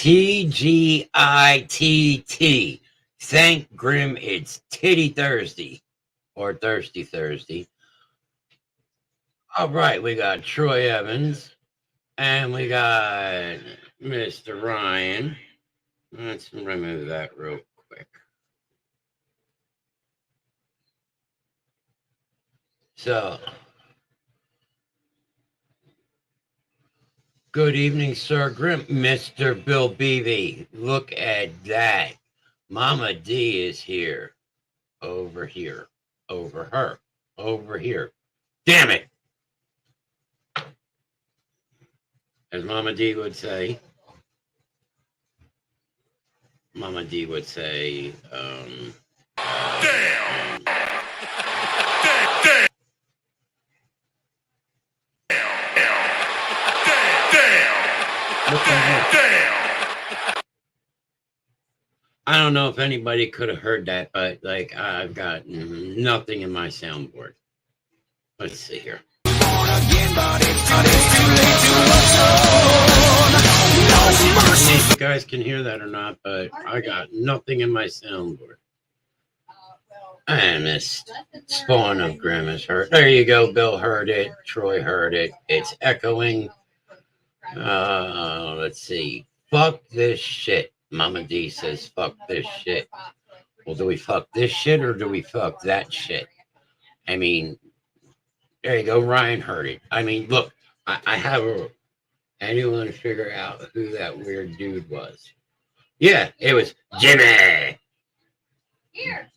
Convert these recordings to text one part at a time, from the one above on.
TGITT. Thank Grimm it's Titty Thursday or Thirsty Thursday. All right, we got Troy Evans and we got Mr. Ryan. Let's remove that real quick. So, good evening, Sir Grimm. Mr. Bill Beebe. Look at that. Mama D is here. Over here. Over her. Over here. Damn it. As Mama D would say. Mama D would say, damn. Damn. I don't know if anybody could have heard that, but like I've got nothing in my soundboard. Let's see here. You guys can hear that or not, but I got nothing in my soundboard. And this spawn of Grimm is heard. There you go. Bill heard it. Troy heard it. It's echoing. Let's see. Fuck this shit. Mama D says, fuck this shit. Well, do we fuck this shit or do we fuck that shit? I mean, there you go. Ryan heard it. I mean, look, I have anyone figure out who that weird dude was? Yeah, it was Jimmy.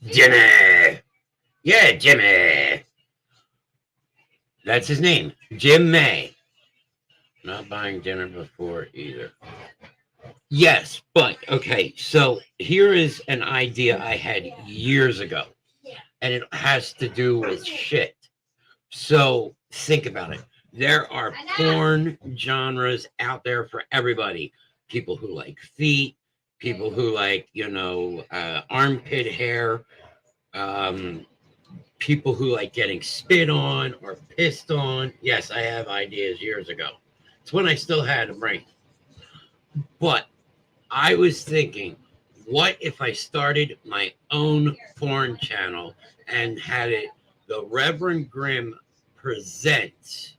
Jimmy. Yeah, Jimmy. That's his name. Jim May. Not buying dinner before either. Yes, but okay, so here is an idea I had years ago, and it has to do with shit. So think about it. There are porn genres out there for everybody. People who like feet, people who like, armpit hair, people who like getting spit on or pissed on. Yes, I have ideas years ago. It's when I still had a brain. But I was thinking, what if I started my own porn channel and had it the Rev Grimm presents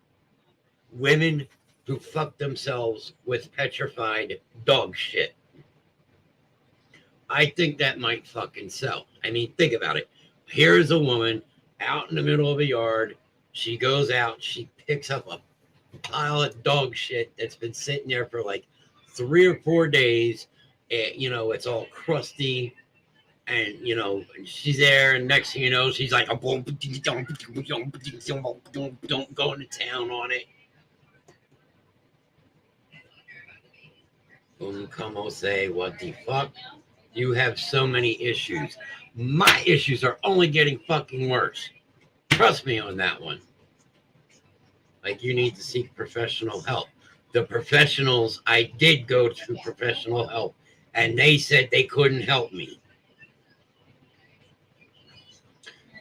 women who fuck themselves with petrified dog shit? I think that might fucking sell. I mean, think about it. Here's a woman out in the middle of a yard. She goes out, she picks up a pile of dog shit that's been sitting there for like 3 or 4 days. It's all crusty, and she's there, and next thing you know, she's like going to town on it. Como say, what the fuck? You have so many issues. My issues are only getting fucking worse. Trust me on that one. Like, you need to seek professional help. The professionals, I did go to professional help, and they said they couldn't help me.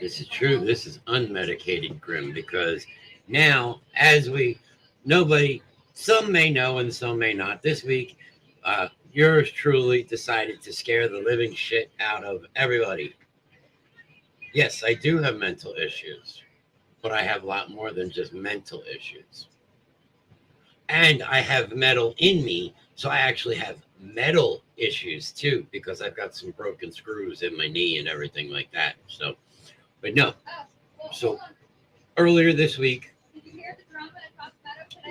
This is true. This is unmedicated Grimm, because now, some may know and some may not. This week, yours truly decided to scare the living shit out of everybody. Yes, I do have mental issues, but I have a lot more than just mental issues. And I have metal in me, so I actually have metal issues too, because I've got some broken screws in my knee and everything like that. So, but no. So earlier this week,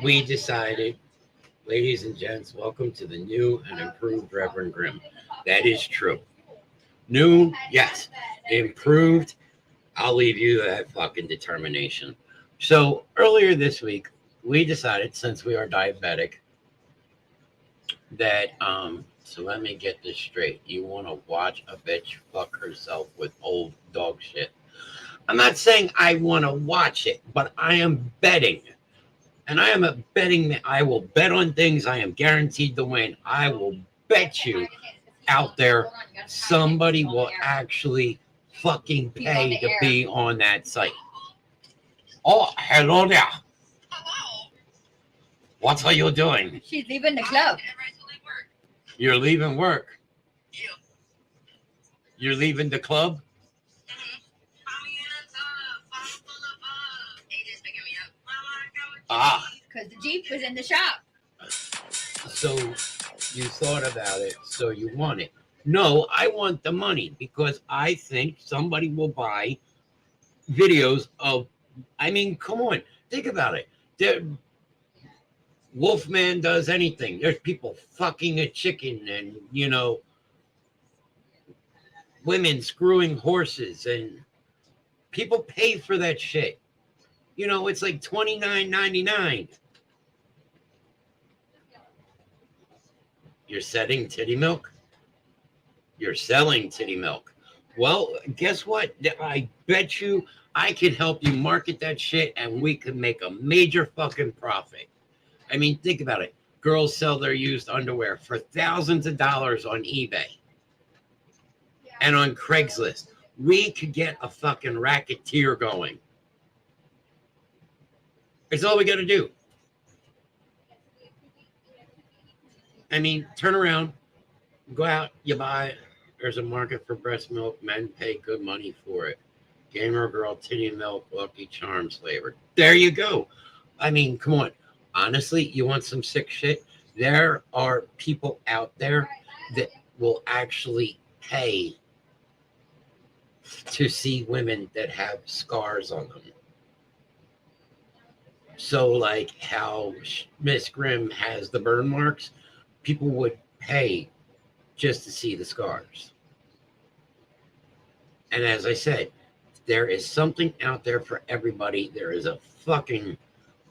we decided, ladies and gents, welcome to the new and improved Rev Grimm. That is true. New, yes. Improved, I'll leave you that fucking determination. So earlier this week, we decided, since we are diabetic, that so let me get this straight. You want to watch a bitch fuck herself with old dog shit? I'm not saying I want to watch it, but I am betting. And I am a betting man. I will bet on things I am guaranteed to win. I will bet you out there somebody will actually fucking pay to be on that site. Oh, hello there. What are you doing? She's leaving the club. You're leaving work. Yeah. You're leaving the club. AJ's picking me up. Ah, Because the Jeep was in the shop. so you thought about it, so you want it. No, I want the money because I think somebody will buy videos of. I mean, come on, think about it. Wolfman does anything. There's people fucking a chicken and, women screwing horses, and people pay for that shit. It's like $29.99. You're setting titty milk. You're selling titty milk. Well, guess what? I bet you I could help you market that shit and we could make a major fucking profit. I mean, think about it. Girls sell their used underwear for thousands of dollars on eBay and on Craigslist. We could get a fucking racketeer going. It's all we got to do. I mean, turn around, go out, you buy. There's a market for breast milk. Men pay good money for it. Gamer girl titty milk, Lucky Charms flavor. There you go. I mean, come on. Honestly, you want some sick shit? There are people out there that will actually pay to see women that have scars on them. So, like how Miss Grimm has the burn marks, people would pay just to see the scars. And as I said, there is something out there for everybody. There is a fucking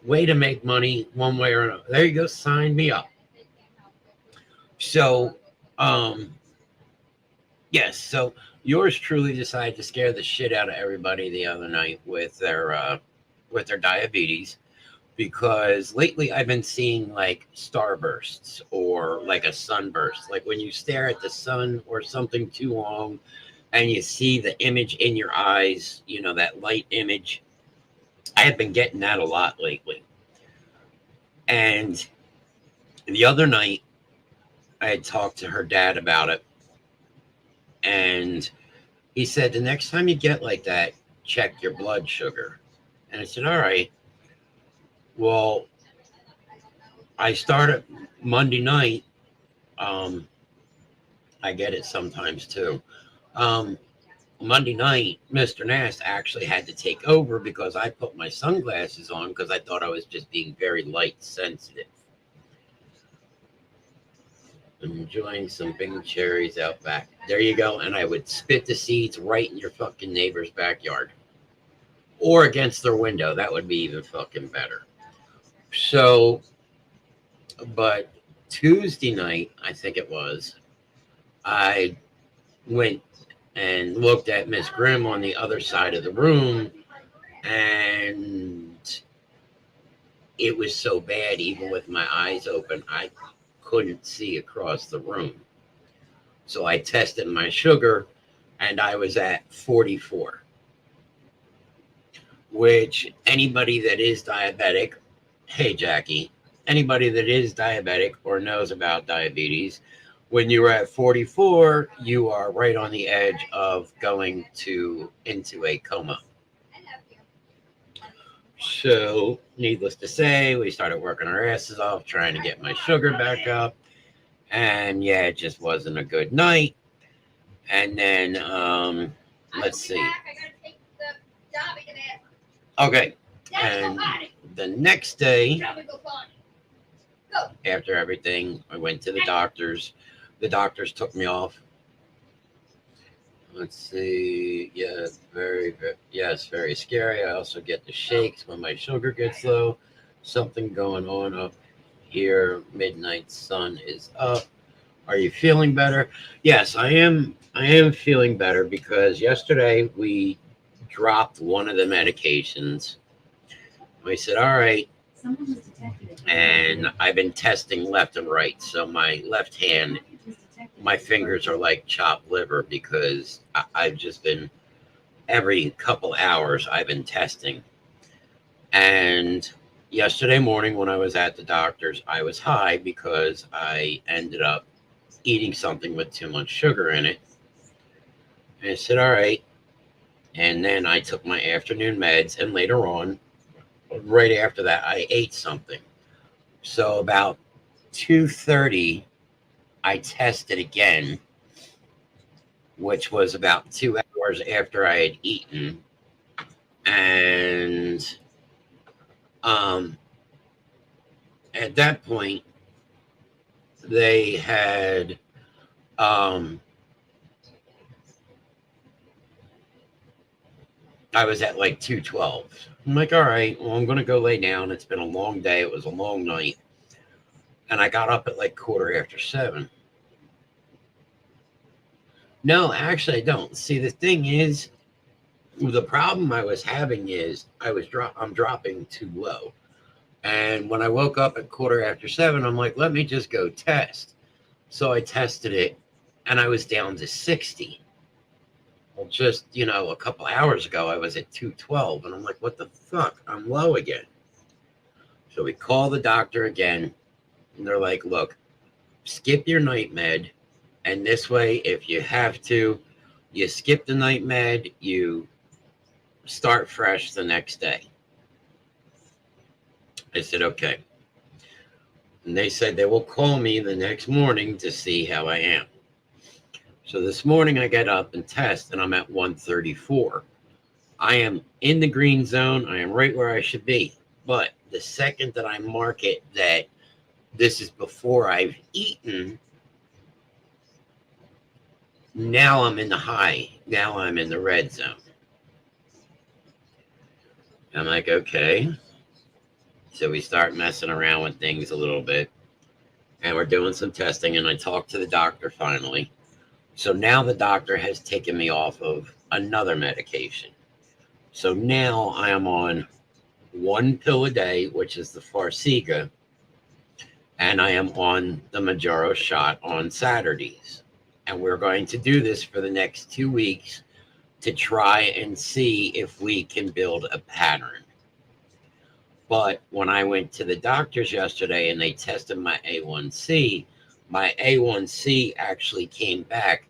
way to make money one way or another. There you go. Sign me up. So, yes. So yours truly decided to scare the shit out of everybody the other night with their diabetes, because lately I've been seeing like starbursts or like a sunburst, like when you stare at the sun or something too long and you see the image in your eyes, that light image. I have been getting that a lot lately. And the other night, I had talked to her dad about it. And he said, the next time you get like that, check your blood sugar. And I said, all right. Well, I started Monday night. I get it sometimes too. Monday night, Mr. Nast actually had to take over because I put my sunglasses on because I thought I was just being very light sensitive. Enjoying some Bing cherries out back. There you go. And I would spit the seeds right in your fucking neighbor's backyard or against their window. That would be even fucking better. So, but Tuesday night, I think it was, I went and looked at Miss Grimm on the other side of the room, and it was so bad, even with my eyes open, I couldn't see across the room. So I tested my sugar, and I was at 44, which anybody that is diabetic, hey, Jackie, anybody that is diabetic or knows about diabetes, when you're at 44, you are right on the edge of going into a coma. So, needless to say, we started working our asses off trying to get my sugar back up. And yeah, it just wasn't a good night. And then, let's see. Okay. And the next day, after everything, I went to the doctors. The doctors took me off. Let's see. Yeah, very scary. I also get the shakes when my sugar gets low. Something going on up here. Midnight sun is up. Are you feeling better? Yes, I am. I am feeling better because yesterday we dropped one of the medications. We said, all right. And I've been testing left and right. So my left hand, my fingers are like chopped liver because I've just been, every couple hours, I've been testing. And yesterday morning when I was at the doctor's, I was high because I ended up eating something with too much sugar in it. And I said, all right. And then I took my afternoon meds, and later on, right after that, I ate something. So about 2:30, I tested again, which was about 2 hours after I had eaten. And at that point, they had I was at like 212. I'm like, all right, well, I'm going to go lay down. It's been a long day. It was a long night. And I got up at like 7:15. No, actually, I don't. See, the thing is, the problem I was having is I'm dropping too low. And when I woke up at 7:15, I'm like, let me just go test. So I tested it, and I was down to 60. Well, just, a couple hours ago, I was at 212, and I'm like, what the fuck? I'm low again. So we call the doctor again, and they're like, look, skip your night med, and this way, if you have to, you skip the night med, you start fresh the next day. I said, okay. And they said they will call me the next morning to see how I am. So this morning I get up and test, and I'm at 134. I am in the green zone. I am right where I should be. But the second that I mark it that this is before I've eaten, now I'm in the high. Now I'm in the red zone. I'm like, okay. So we start messing around with things a little bit. And we're doing some testing, and I talked to the doctor finally. So now the doctor has taken me off of another medication. So now I am on one pill a day, which is the Farxiga, and I am on the Majaro shot on Saturdays. And we're going to do this for the next 2 weeks to try and see if we can build a pattern. But when I went to the doctors yesterday and they tested my A1C actually came back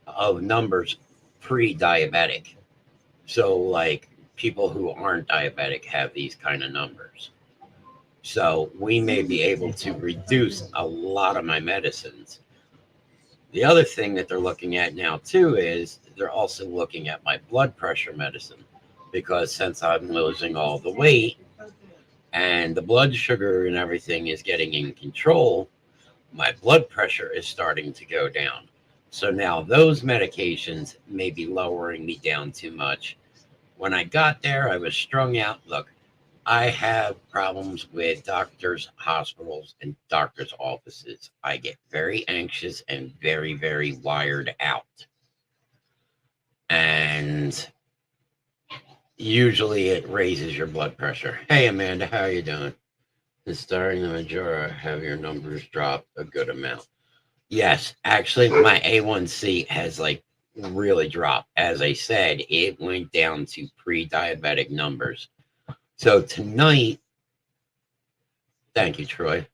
of numbers pre-diabetic. So like people who aren't diabetic have these kind of numbers. So we may be able to reduce a lot of my medicines. The other thing that they're looking at now too is they're also looking at my blood pressure medicine, because since I'm losing all the weight and the blood sugar and everything is getting in control, my blood pressure is starting to go down. So now those medications may be lowering me down too much. When I got there, I was strung out. Look, I have problems with doctors, hospitals, and doctors' offices. I get very anxious and very, very wired out. And usually it raises your blood pressure. Hey, Amanda, how are you doing? And starting the Majora, have your numbers drop a good amount. Yes, actually, my A1C has like really dropped. As I said, it went down to pre-diabetic numbers. So tonight, thank you, Troy.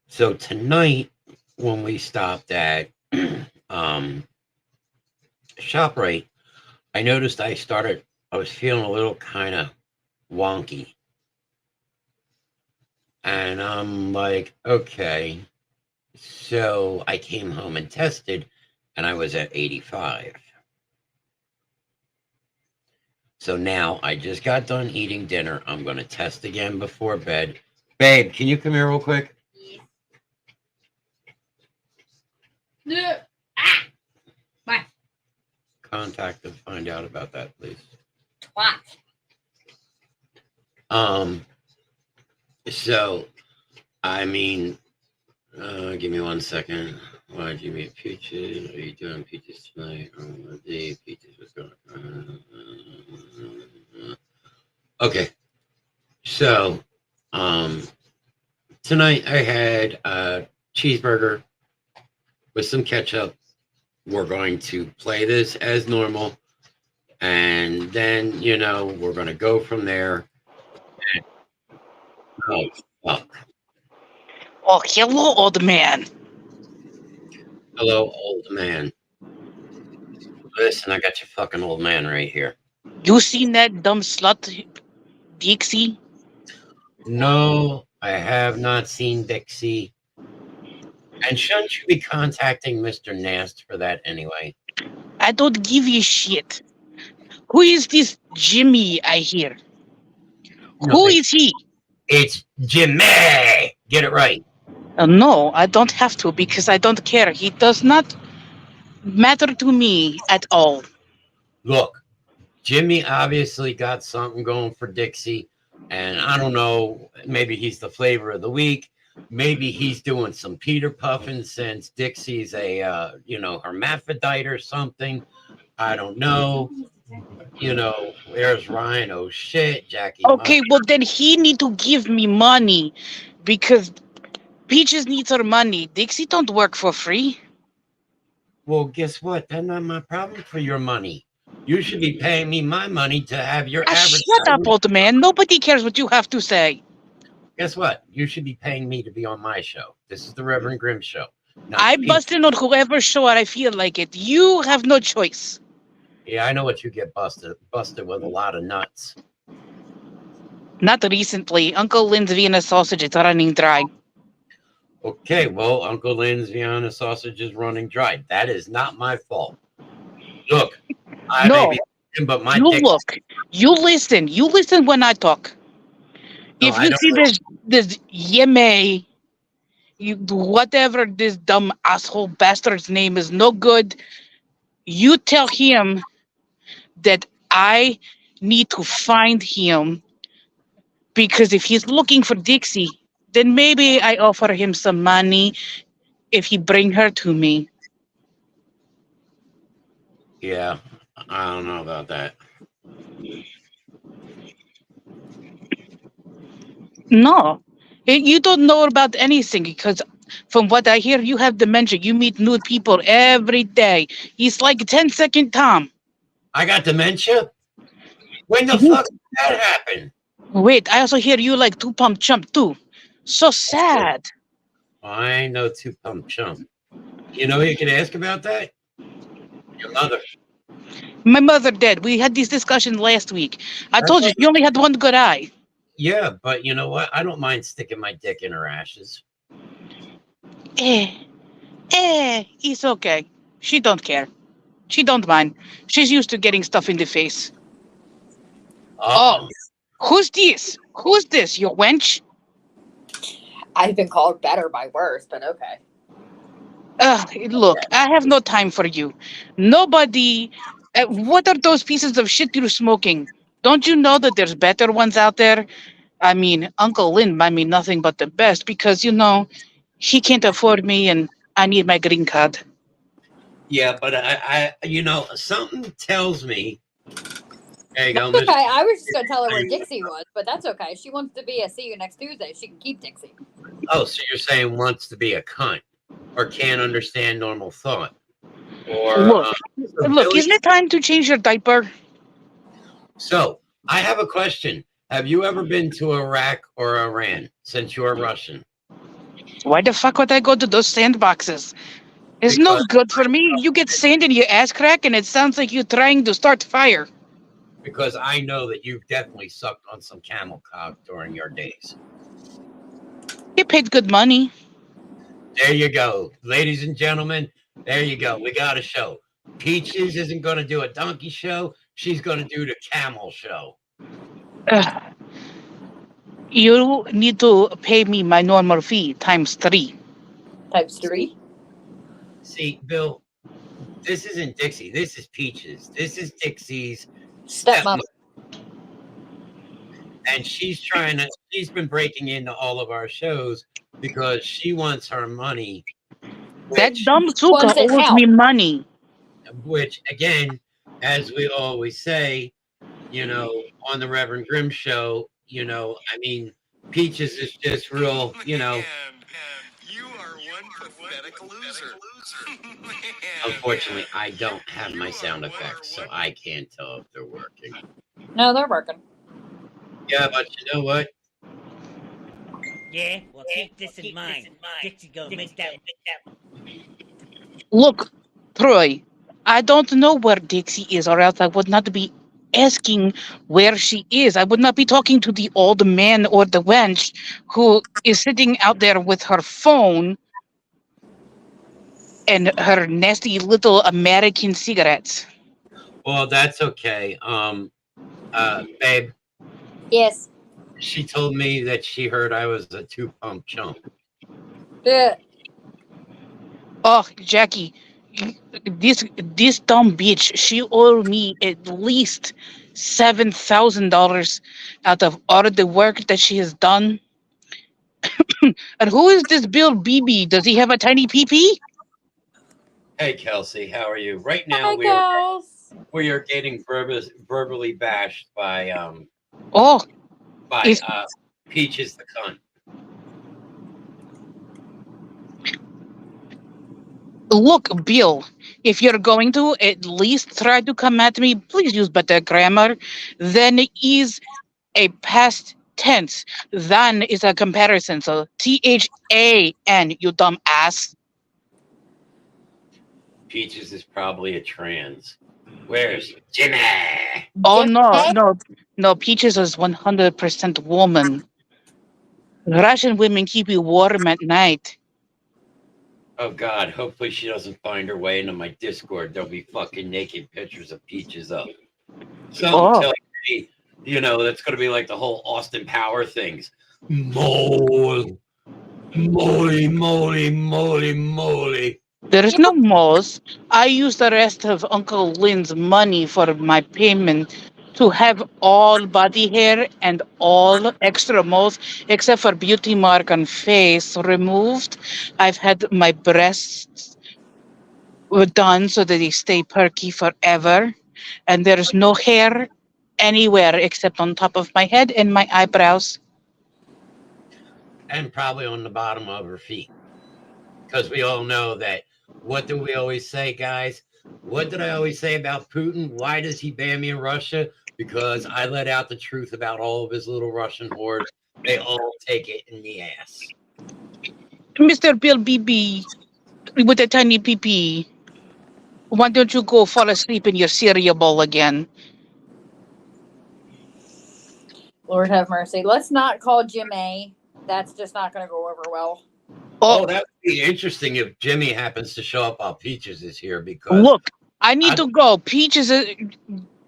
So tonight, when we stopped at ShopRite, I noticed I was feeling a little kind of wonky. And I'm like, okay. So I came home and tested, and I was at 85. So now I just got done eating dinner. I'm going to test again before bed. Babe, can you come here real quick? Yeah. Ah! Bye. Contact and find out about that, please. Twat. So, I mean, give me 1 second. Why did you make peaches? Are you doing peaches tonight? The peaches was going. Okay. So, tonight I had a cheeseburger with some ketchup. We're going to play this as normal, and then we're going to go from there. Oh, fuck. Oh, hello, old man. Hello, old man. Listen, I got your fucking old man right here. You seen that dumb slut, Dixie? No, I have not seen Dixie. And shouldn't you be contacting Mr. Nast for that anyway? I don't give a shit. Who is this Jimmy I hear? No, Who is he? it's Jimmy. Get it right. No, I don't have to because I don't care. He does not matter to me at all. Look, Jimmy obviously got something going for Dixie. And I don't know, maybe he's the flavor of the week. Maybe he's doing some Peter Puffin since Dixie's a, hermaphrodite or something. I don't know. Where's Ryan? Oh shit, Jackie. Okay, well then he need to give me money because Peaches needs her money. Dixie don't work for free. Well, guess what? That's not my problem for your money. You should be paying me my money to have your Shut advertising. up, old man. Nobody cares what you have to say. Guess what? You should be paying me to be on my show. This is the Reverend Grimm show. Not I the people. bust in on whoever show I feel like it. You have no choice. Yeah, I know what you get busted with a lot of nuts. Not recently. Uncle Lynn's Vienna sausage is running dry. Okay, well, Uncle Lynn's Vienna sausage is running dry. That is not my fault. Look, I may be thinking, but my You dick. look. You listen. You listen when I talk. No, If I you don't see know. this Yeme, whatever this dumb asshole bastard's name is, no good. You tell him that I need to find him because if he's looking for Dixie, then maybe I offer him some money if he bring her to me. Yeah, I don't know about that. No, you don't know about anything because from what I hear, you have dementia. You meet new people every day. He's like 10-second Tom. I got dementia? When the You- fuck did that happen? Wait, I also hear you like two pump chump too. So sad. I ain't no two pump chump. You know who you can ask about that? Your mother. My mother dead. We had this discussion last week. I told you she only had one good eye. Yeah, but you know what? I don't mind sticking my dick in her ashes. It's okay. She don't care. She don't mind. She's used to getting stuff in the face. Uh-oh. Who's this? Who's this? Your wench? I've been called better by worse, but okay. Look, I have no time for you. Nobody. What are those pieces of shit you're smoking? Don't you know that there's better ones out there? I mean, Uncle Lynn buy me nothing but the best because, he can't afford me and I need my green card. Yeah, but something tells me. There you go, Okay, Miss. I was just gonna tell her where Dixie was, but that's okay. She wants to be a see you next Tuesday. She can keep Dixie. Oh, so you're saying wants to be a cunt or can't understand normal thought? Or Look, isn't it time to change your diaper? So I have a question. Have you ever been to Iraq or Iran since you're Russian? Why the fuck would I go to those sandboxes? It's no good for me. You get sand in your ass crack and it sounds like you're trying to start fire. Because I know that you've definitely sucked on some camel cock during your days. You paid good money. There you go. Ladies and gentlemen, there you go. We got a show. Peaches isn't going to do a donkey show. She's going to do the camel show. You need to pay me my normal fee times 3. Times 3? See, Bill, this isn't Dixie. This is Peaches. This is Dixie's stepmother. And she's been breaking into all of our shows because she wants her money. That dumb Zuka owes me money. Which, again, as we always say, on the Reverend Grimm show, Peaches is just real, You are one pathetic loser. Unfortunately, I don't have my sound effects, so I can't tell if they're working. No, they're working. Yeah, but you know what? Yeah, well, keep this in mind. Dixie gonna make that. Look, Troy, I don't know where Dixie is, or else I would not be asking where she is. I would not be talking to the old man or the wench who is sitting out there with her phone and her nasty little American cigarettes. Well, that's okay. Babe, Yes. she told me that she heard I was a 2-pump chump. Oh, Jackie, this dumb bitch, she owed me at least $7,000 out of all of the work that she has done. And who is this Bill BB? Does he have a tiny PP? Hey, Kelsey, how are you? Right now, Hi, we are girls. getting verbally bashed by Oh, by Is- Peaches the cunt. look, Bill, if you're going to at least try to come at me, please use better grammar. Then is a past tense. Than is a comparison. So THAN, you dumb ass. Peaches is probably a trans. Where's Jimmy? Oh Jimmy? no, Peaches is 100% woman. Russian women keep you warm at night. Oh God! Hopefully she doesn't find her way into my Discord. There'll be fucking naked pictures of Peaches up. Something Oh. telling me, that's gonna be like the whole Austin Power things. Moly, moly, moly, moly, moly. There is no moles. I use the rest of Uncle Lynn's money for my payment to have all body hair and all extra moles, except for beauty mark on face, removed. I've had my breasts done so that they stay perky forever. And there's no hair anywhere except on top of my head and my eyebrows. And probably on the bottom of her feet. Because we all know that. What do we always say, guys? What did I always say about Putin? Why does he ban me in Russia? Because I let out the truth about all of his little Russian hordes. They all take it in the ass. Mr. Bill BB with a tiny PP, why don't you go fall asleep in your cereal bowl again? Lord have mercy. Let's not call Jimmy. That's just not going to go over well. Oh, that would be interesting if Jimmy happens to show up while Peaches is here because Look, I need to go. Peaches,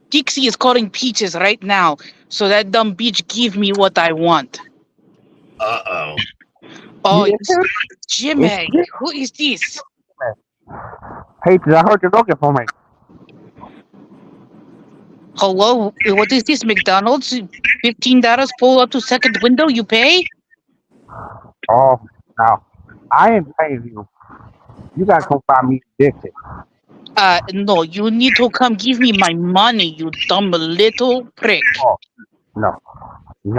Dixie is calling Peaches right now. So that dumb bitch give me what I want. Uh-oh. Oh, Yes, it's Jimmy. Who is this? Peaches, I heard you're looking for me. Hello, what is this, McDonald's? $15 pull up to second window, you pay? Oh, no. I ain't paying you. You gotta come find me Dixie. No, you need to come give me my money, you dumb little prick. Oh, no.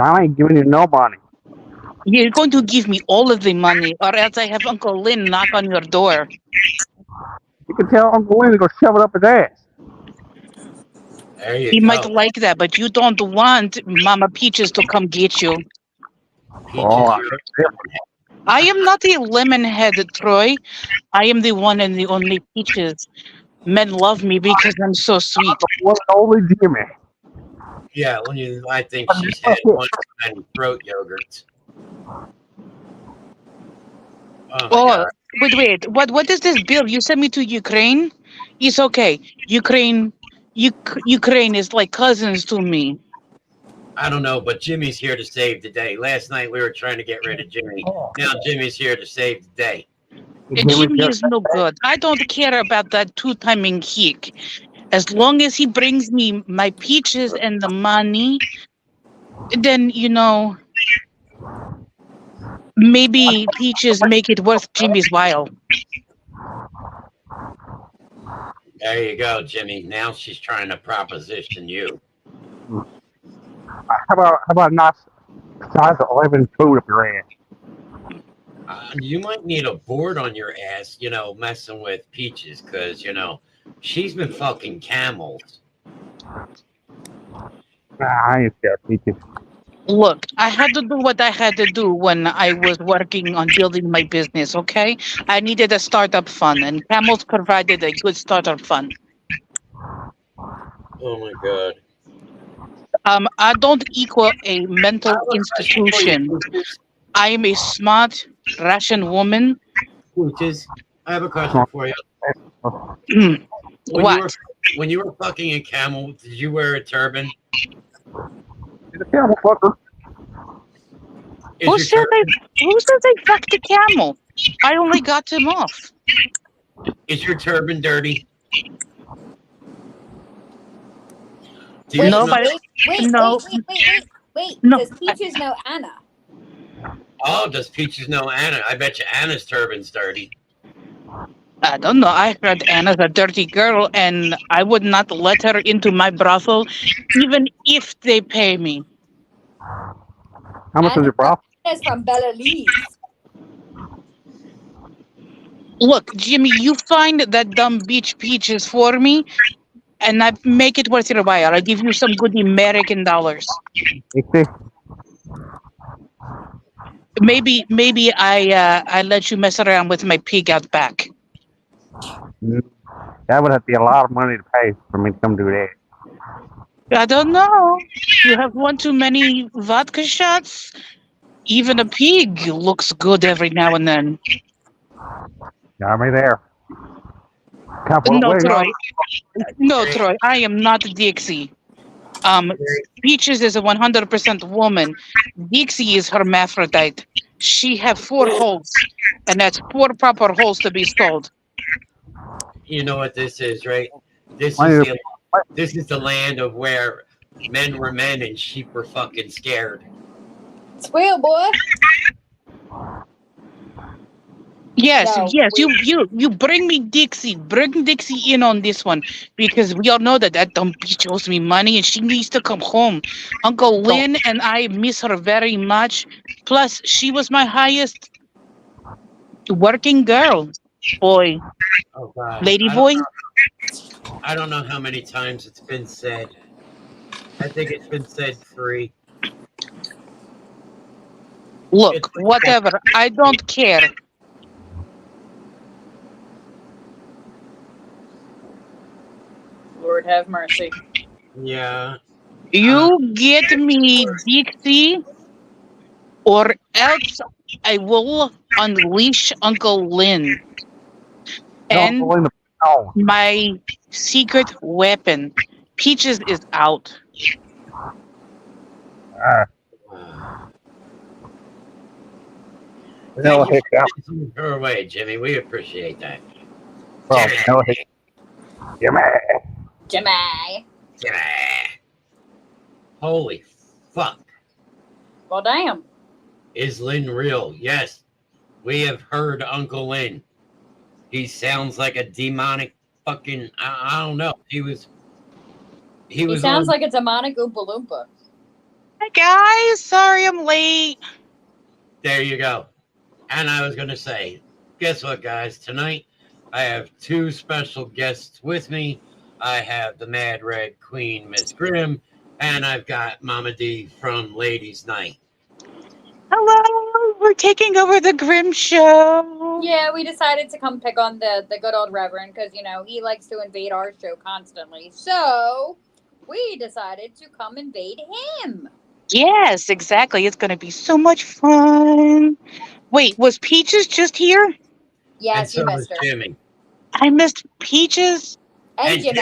I ain't giving you no money. You're going to give me all of the money, or else I have Uncle Lynn knock on your door. You can tell Uncle Lynn to go shove it up his ass. There you He go. might like that, but you don't want Mama Peaches to come get you. Peaches, Oh, you're I am not a lemon-head, Troy. I am the one and the only Peaches. Men love me because I'm so sweet. One and only Jimmy. Yeah, I think she's had one too many throat yogurts. Oh my God. Wait. What is this bill? You sent me to Ukraine? It's okay. Ukraine is like cousins to me. I don't know, but Jimmy's here to save the day. Last night we were trying to get rid of Jimmy. Now Jimmy's here to save the day. Jimmy is no good. I don't care about that two-timing hick. As long as he brings me my peaches and the money, then, maybe peaches make it worth Jimmy's while. There you go, Jimmy. Now she's trying to proposition you. How about not size 11 food up your ass? You might need a board on your ass, messing with Peaches, because, she's been fucking camels. Nah, I ain't scared, Peaches. Look, I had to do what I had to do when I was working on building my business, okay? I needed a startup fund, and Camels provided a good startup fund. Oh my god. I don't equal a I mental have a question for you, institution. Pooches. I am a smart, rational woman. Pooches, I have a question for you. When you were What? when you were fucking a camel, did you wear a turban? He's a camel fucker. Is Who your says I? turban Who says I fucked a camel? I only got him off. dirty? Do you Wait, No, smell? but no, wait. no. Does Peaches know Anna? Oh, does Peaches know Anna? I bet you Anna's turban's dirty. I don't know. I heard Anna's a dirty girl, and I would not let her into my brothel, even if they pay me. How much is it, bro? Anna's from Bella Lee's. Look, Jimmy, you find that dumb bitch Peaches for me, and I make it worth your while. I give you some good American dollars. Dixie? Maybe I let you mess around with my pig out back. That would have to be a lot of money to pay for me to come do that. I don't know. You have one too many vodka shots. Even a pig looks good every now and then. Got me there. No, Wait, Troy. No, Troy. I am not Dixie. Peaches is a 100% woman. Dixie is hermaphrodite. She have 4 holes, and that's 4 proper holes to be sold. You know what this is, right? This Why is you- this is the land of where men were men and sheep were fucking scared. Squeal, boy. Yes, No, yes. You bring me Dixie. Bring Dixie in on this one because we all know that dumb bitch owes me money and she needs to come home. Uncle Lynn and I miss her very much. Plus, she was my highest working girl. Boy, Oh god. lady boy. I don't know how many times it's been said. I think it's been said 3. Look, whatever. I don't care. Lord have mercy. Yeah. You get me Dixie, or else I will unleash Uncle Lynn and Don't go in the no. my secret weapon. Peaches is out. No Thank you hiccup. for sending her away, Jimmy. We appreciate that. Bro, Jimmy. no hiccup. Jimmy. Jimmy. Holy fuck. Well, damn. Is Lynn real? Yes. We have heard Uncle Lynn. He sounds like a demonic fucking I don't know. He Sounds like a demonic Oompa Loompa. Hi guys, sorry I'm late. There you go. And I was gonna say, guess what, guys? Tonight I have 2 special guests with me. I have the Mad Red Queen, Miss Grimm, and I've got Mama D from Ladies Night. Hello, we're taking over the Grimm show. Yeah, we decided to come pick on the good old Reverend because, you know, he likes to invade our show constantly. So we decided to come invade him. Yes, exactly. It's going to be so much fun. Wait, was Peaches just here? Yes, you and so missed is her. Jimmy. I missed Peaches And Jimmy.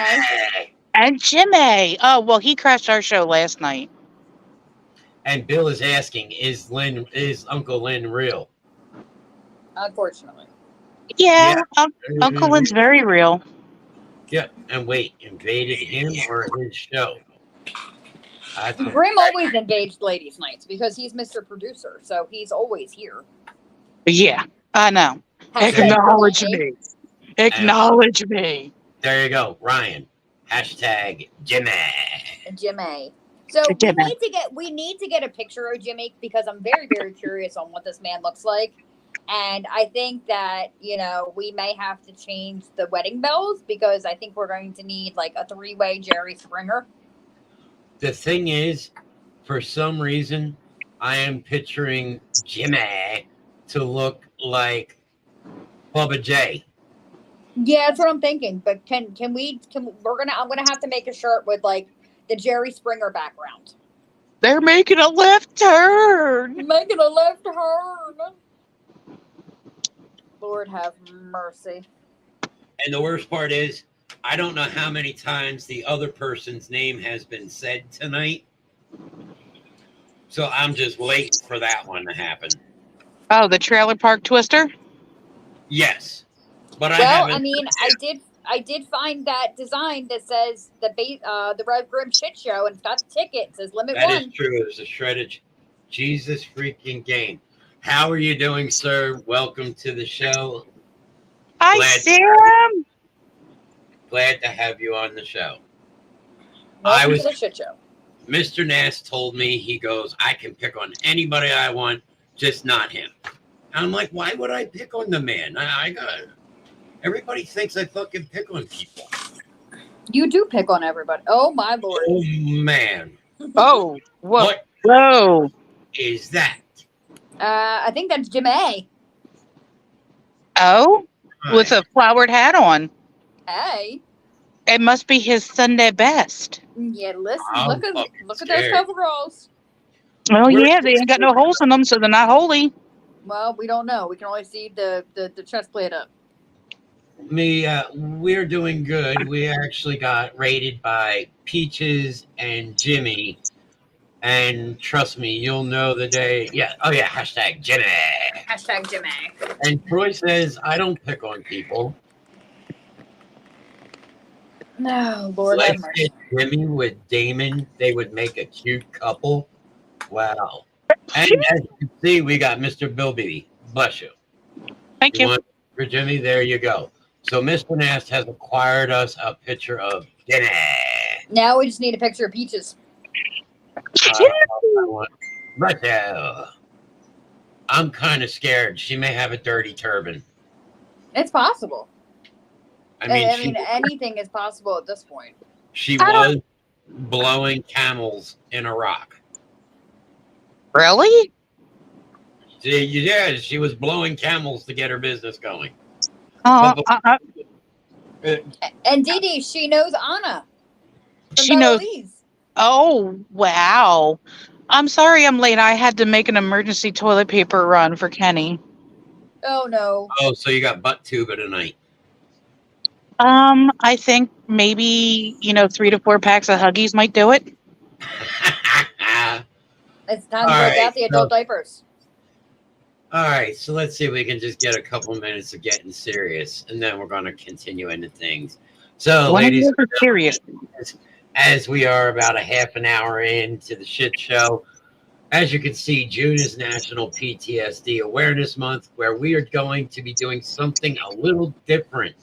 and Jimmy. Oh, well, he crashed our show last night. And Bill is asking, is Uncle Lynn real? Unfortunately. Yeah, Uncle Lynn's very real. Yeah, and wait, invaded him or his show? Grimm always engaged ladies' nights because he's Mr. Producer, so he's always here. Yeah, I know. Acknowledge me. Acknowledge me. There you go, Ryan. Hashtag Jimmy. Jimmy. So we need to get a picture of Jimmy because I'm very, very curious on what this man looks like. And I think that, you know, we may have to change the wedding bells because I think we're going to need like a 3-way Jerry Springer. The thing is, for some reason, I am picturing Jimmy to look like Bubba J. Yeah, that's what I'm thinking. But I'm gonna have to make a shirt with like the Jerry Springer background. They're making a left turn. Making a left turn. Lord have mercy. And the worst part is, I don't know how many times the other person's name has been said tonight. So I'm just waiting for that one to happen. Oh, the trailer park twister? Yes. But I mean, I did find that design that says the Rev Grimm shit show, and it's got the ticket. It says limit that one. is true. There's a shredded Jesus freaking game. How are you doing, sir? Welcome to the show. Hi, Sam. Glad to have you on the show. Welcome to the shit show. Mr. Nass told me, he goes, I can pick on anybody I want, just not him. And I'm like, why would I pick on the man? I got everybody thinks I fucking pick on people. You do pick on everybody. Oh my lord. Oh man. Oh, whoa. What Whoa. is that? I think that's Jimmy. Oh, with a flowered hat on. Hey. It must be his Sunday best. Yeah, listen, I'm look at fucking those scared. coveralls. Oh, yeah, they ain't got no holes in them, so they're not holy. Well, we don't know. We can only see the chest plate up. We're doing good. We actually got rated by Peaches and Jimmy. And trust me, you'll know the day. Yeah. Oh, yeah. Hashtag Jimmy. Hashtag Jimmy. And Troy says, I don't pick on people. No, Lord have Let's mercy. get Jimmy with Damon. They would make a cute couple. Wow. And as you can see, we got Mr. Bilby. Bless you. Thank you. Want for Jimmy? There you go. So Mr. Nast has acquired us a picture of Jimmy. Now we just need a picture of Peaches. Right there. I'm kind of scared. She may have a dirty turban. It's possible. I mean, anything is possible at this point. She was blowing camels in Iraq. Really? Yeah, she was blowing camels to get her business going. Oh, And Dee Dee, she knows Anna. She knows. Belize. Oh, wow. I'm sorry I'm late. I had to make an emergency toilet paper run for Kenny. Oh, no. Oh, so you got butt tuba tonight. I think maybe, 3 to 4 packs of Huggies might do it. It's time to break out the adult diapers. All right, so let's see if we can just get a couple minutes of getting serious, and then we're going to continue into things. So, ladies and serious. As we are about a half an hour into the shit show, as you can see, June is National PTSD Awareness Month, where we are going to be doing something a little different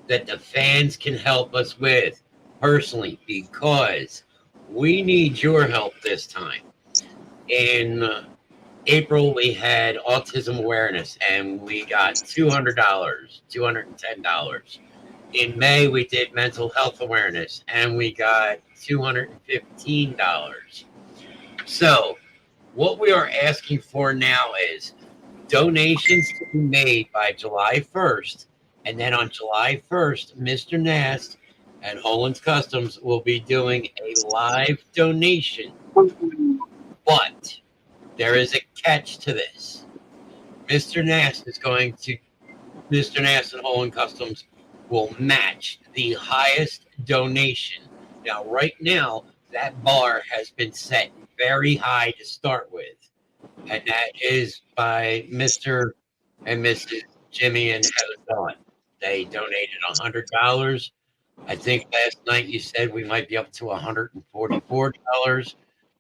that the fans can help us with personally, because we need your help this time. In April, we had autism awareness, and we got $200, $210. In May, we did mental health awareness, and we got $215. So what we are asking for now is donations to be made by July 1st. And then on July 1st, Mr. Nast and Holland's Customs will be doing a live donation. But there is a catch to this. Mr. Nast and Holland Customs will match the highest donation. Now, right now, that bar has been set very high to start with. And that is by Mr. and Mrs. Jimmy and Heather Dawn. They donated $100. I think last night you said we might be up to $144.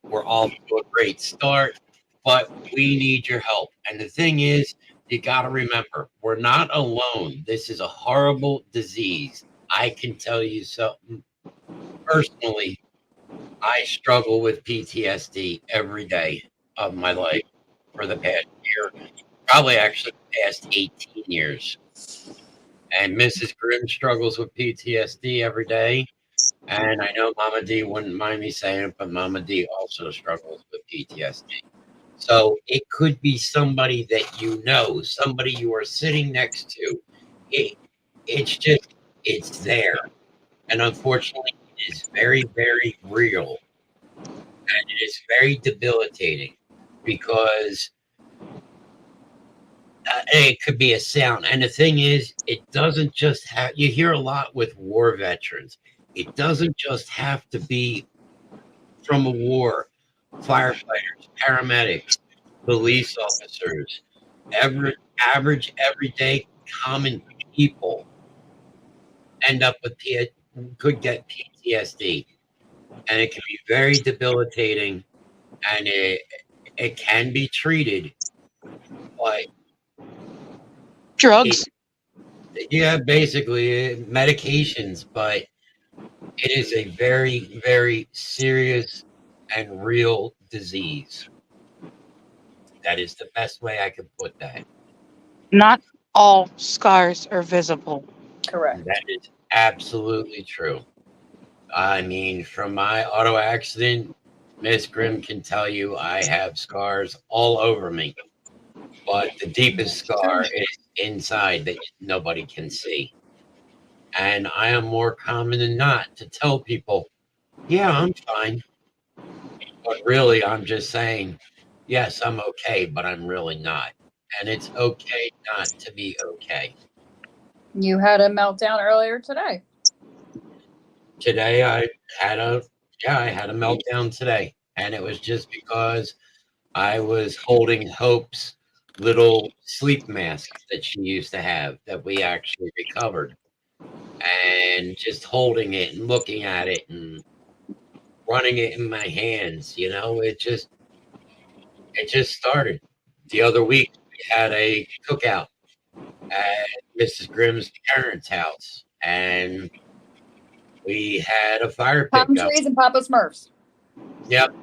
We're off to a great start, but we need your help. And the thing is, you got to remember, we're not alone. This is a horrible disease. I can tell you something. Personally, I struggle with PTSD every day of my life for the past year, probably actually the past 18 years. And Mrs. Grimm struggles with PTSD every day. And I know Mama D wouldn't mind me saying it, but Mama D also struggles with PTSD. So it could be somebody that you know, somebody you are sitting next to. It's just, it's there. And unfortunately, it is very, very real. And it is very debilitating because it could be a sound. And the thing is, it doesn't just have, you hear a lot with war veterans. It doesn't just have to be from a war. Firefighters, paramedics, police officers, average, everyday, common people end up with could get PTSD, and it can be very debilitating, and it can be treated, but Drugs. yeah, basically medications, but it is a very, very serious and real disease. That is the best way I can put that. Not all scars are visible. Correct. That is absolutely true. I mean, from my auto accident, Miss Grimm can tell you I have scars all over me, but the deepest scar is inside that nobody can see. And I am more common than not to tell people, yeah, I'm fine. But really, I'm just saying, yes, I'm okay, but I'm really not. And it's okay not to be okay. You had a meltdown earlier today. Today, I had a meltdown today. And it was just because I was holding Hope's little sleep mask that she used to have that we actually recovered. And just holding it and looking at it and running it in my hands, it just started. The other week we had a cookout at Mrs. Grimm's parents' house, and we had a fire pit Palm going. trees and Papa Smurfs. Yep,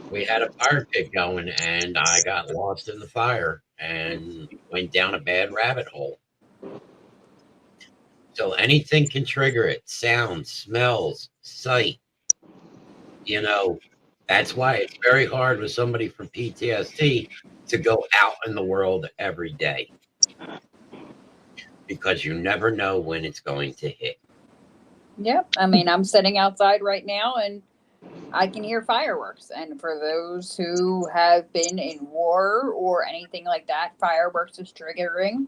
we had a fire pit going, and I got lost in the fire and went down a bad rabbit hole. So anything can trigger it: sound, smells, sight. That's why it's very hard with somebody from PTSD to go out in the world every day, because you never know when it's going to hit. Yep. I mean, I'm sitting outside right now and I can hear fireworks. And for those who have been in war or anything like that, fireworks is triggering.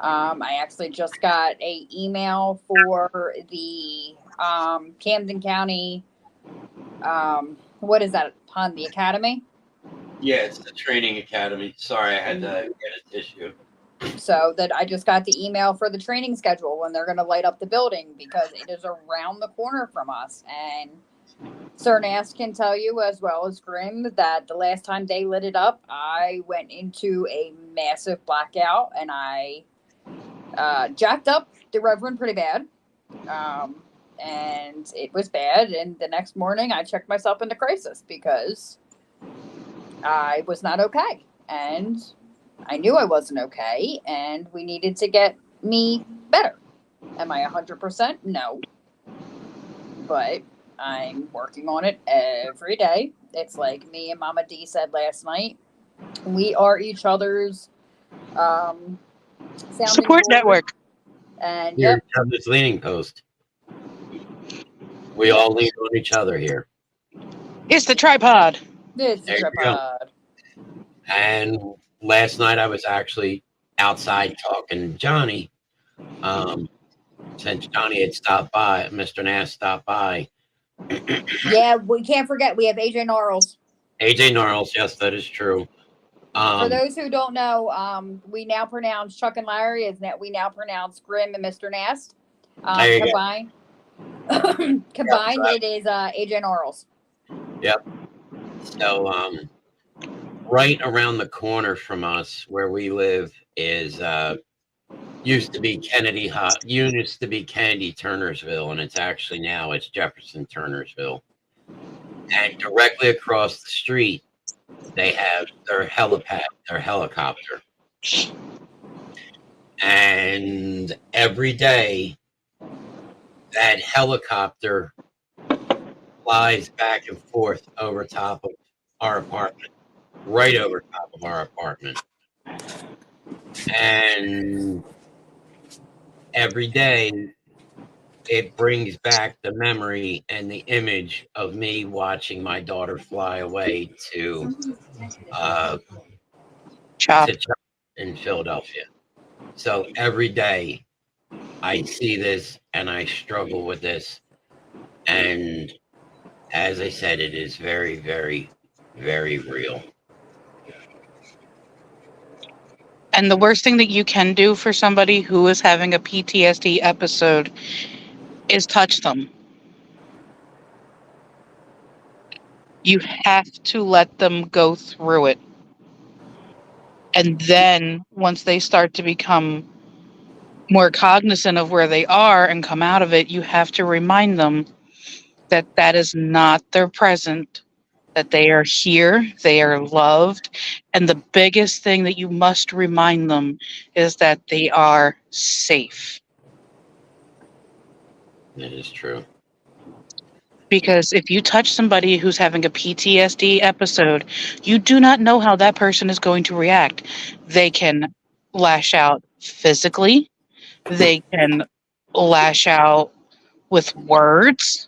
I actually just got a email for the Camden County. What is that upon the academy? Yeah, it's the training academy. Sorry, I had to get a tissue. So that I just got the email for the training schedule when they're going to light up the building because it is around the corner from us. And Sir Nass can tell you as well as Grimm that the last time they lit it up, I went into a massive blackout and I jacked up the Reverend pretty bad. And it was bad. And the next morning I checked myself into crisis because I was not okay. And I knew I wasn't okay, and we needed to get me better. Am I 100%? No. But I'm working on it every day. It's like me and Mama D said last night. We are each other's sounding Support board. network. And You're yep, each other's leaning post. We all lean on each other here. It's the tripod. it's There a you go. tripod. And last night I was actually outside talking to Johnny. Since Johnny had stopped by, Mr. Nass stopped by. Yeah, we can't forget we have AJ Gnarls. AJ Gnarls, yes, that is true. For those who don't know, we now pronounce Chuck and Larry as that we now pronounce Grimm and Mr. Nast. There you Combined, it is AJ Gnarls. Yep. So, right around the corner from us, where we live, is used to be Kennedy Turnersville, and it's Jefferson Turnersville. And directly across the street, they have their helipad, their helicopter. And every day, that helicopter flies back and forth over top of our apartment, right over top of our apartment. And every day it brings back the memory and the image of me watching my daughter fly away to Chop. Chop in Philadelphia. So every day I see this and I struggle with this. And as I said, it is very, very, very real. And the worst thing that you can do for somebody who is having a PTSD episode is touch them. You have to let them go through it. And then once they start to become more cognizant of where they are and come out of it, you have to remind them that that is not their present, that they are here, they are loved. And the biggest thing that you must remind them is that they are safe. That is true. Because if you touch somebody who's having a PTSD episode, you do not know how that person is going to react. They can lash out physically, they can lash out with words.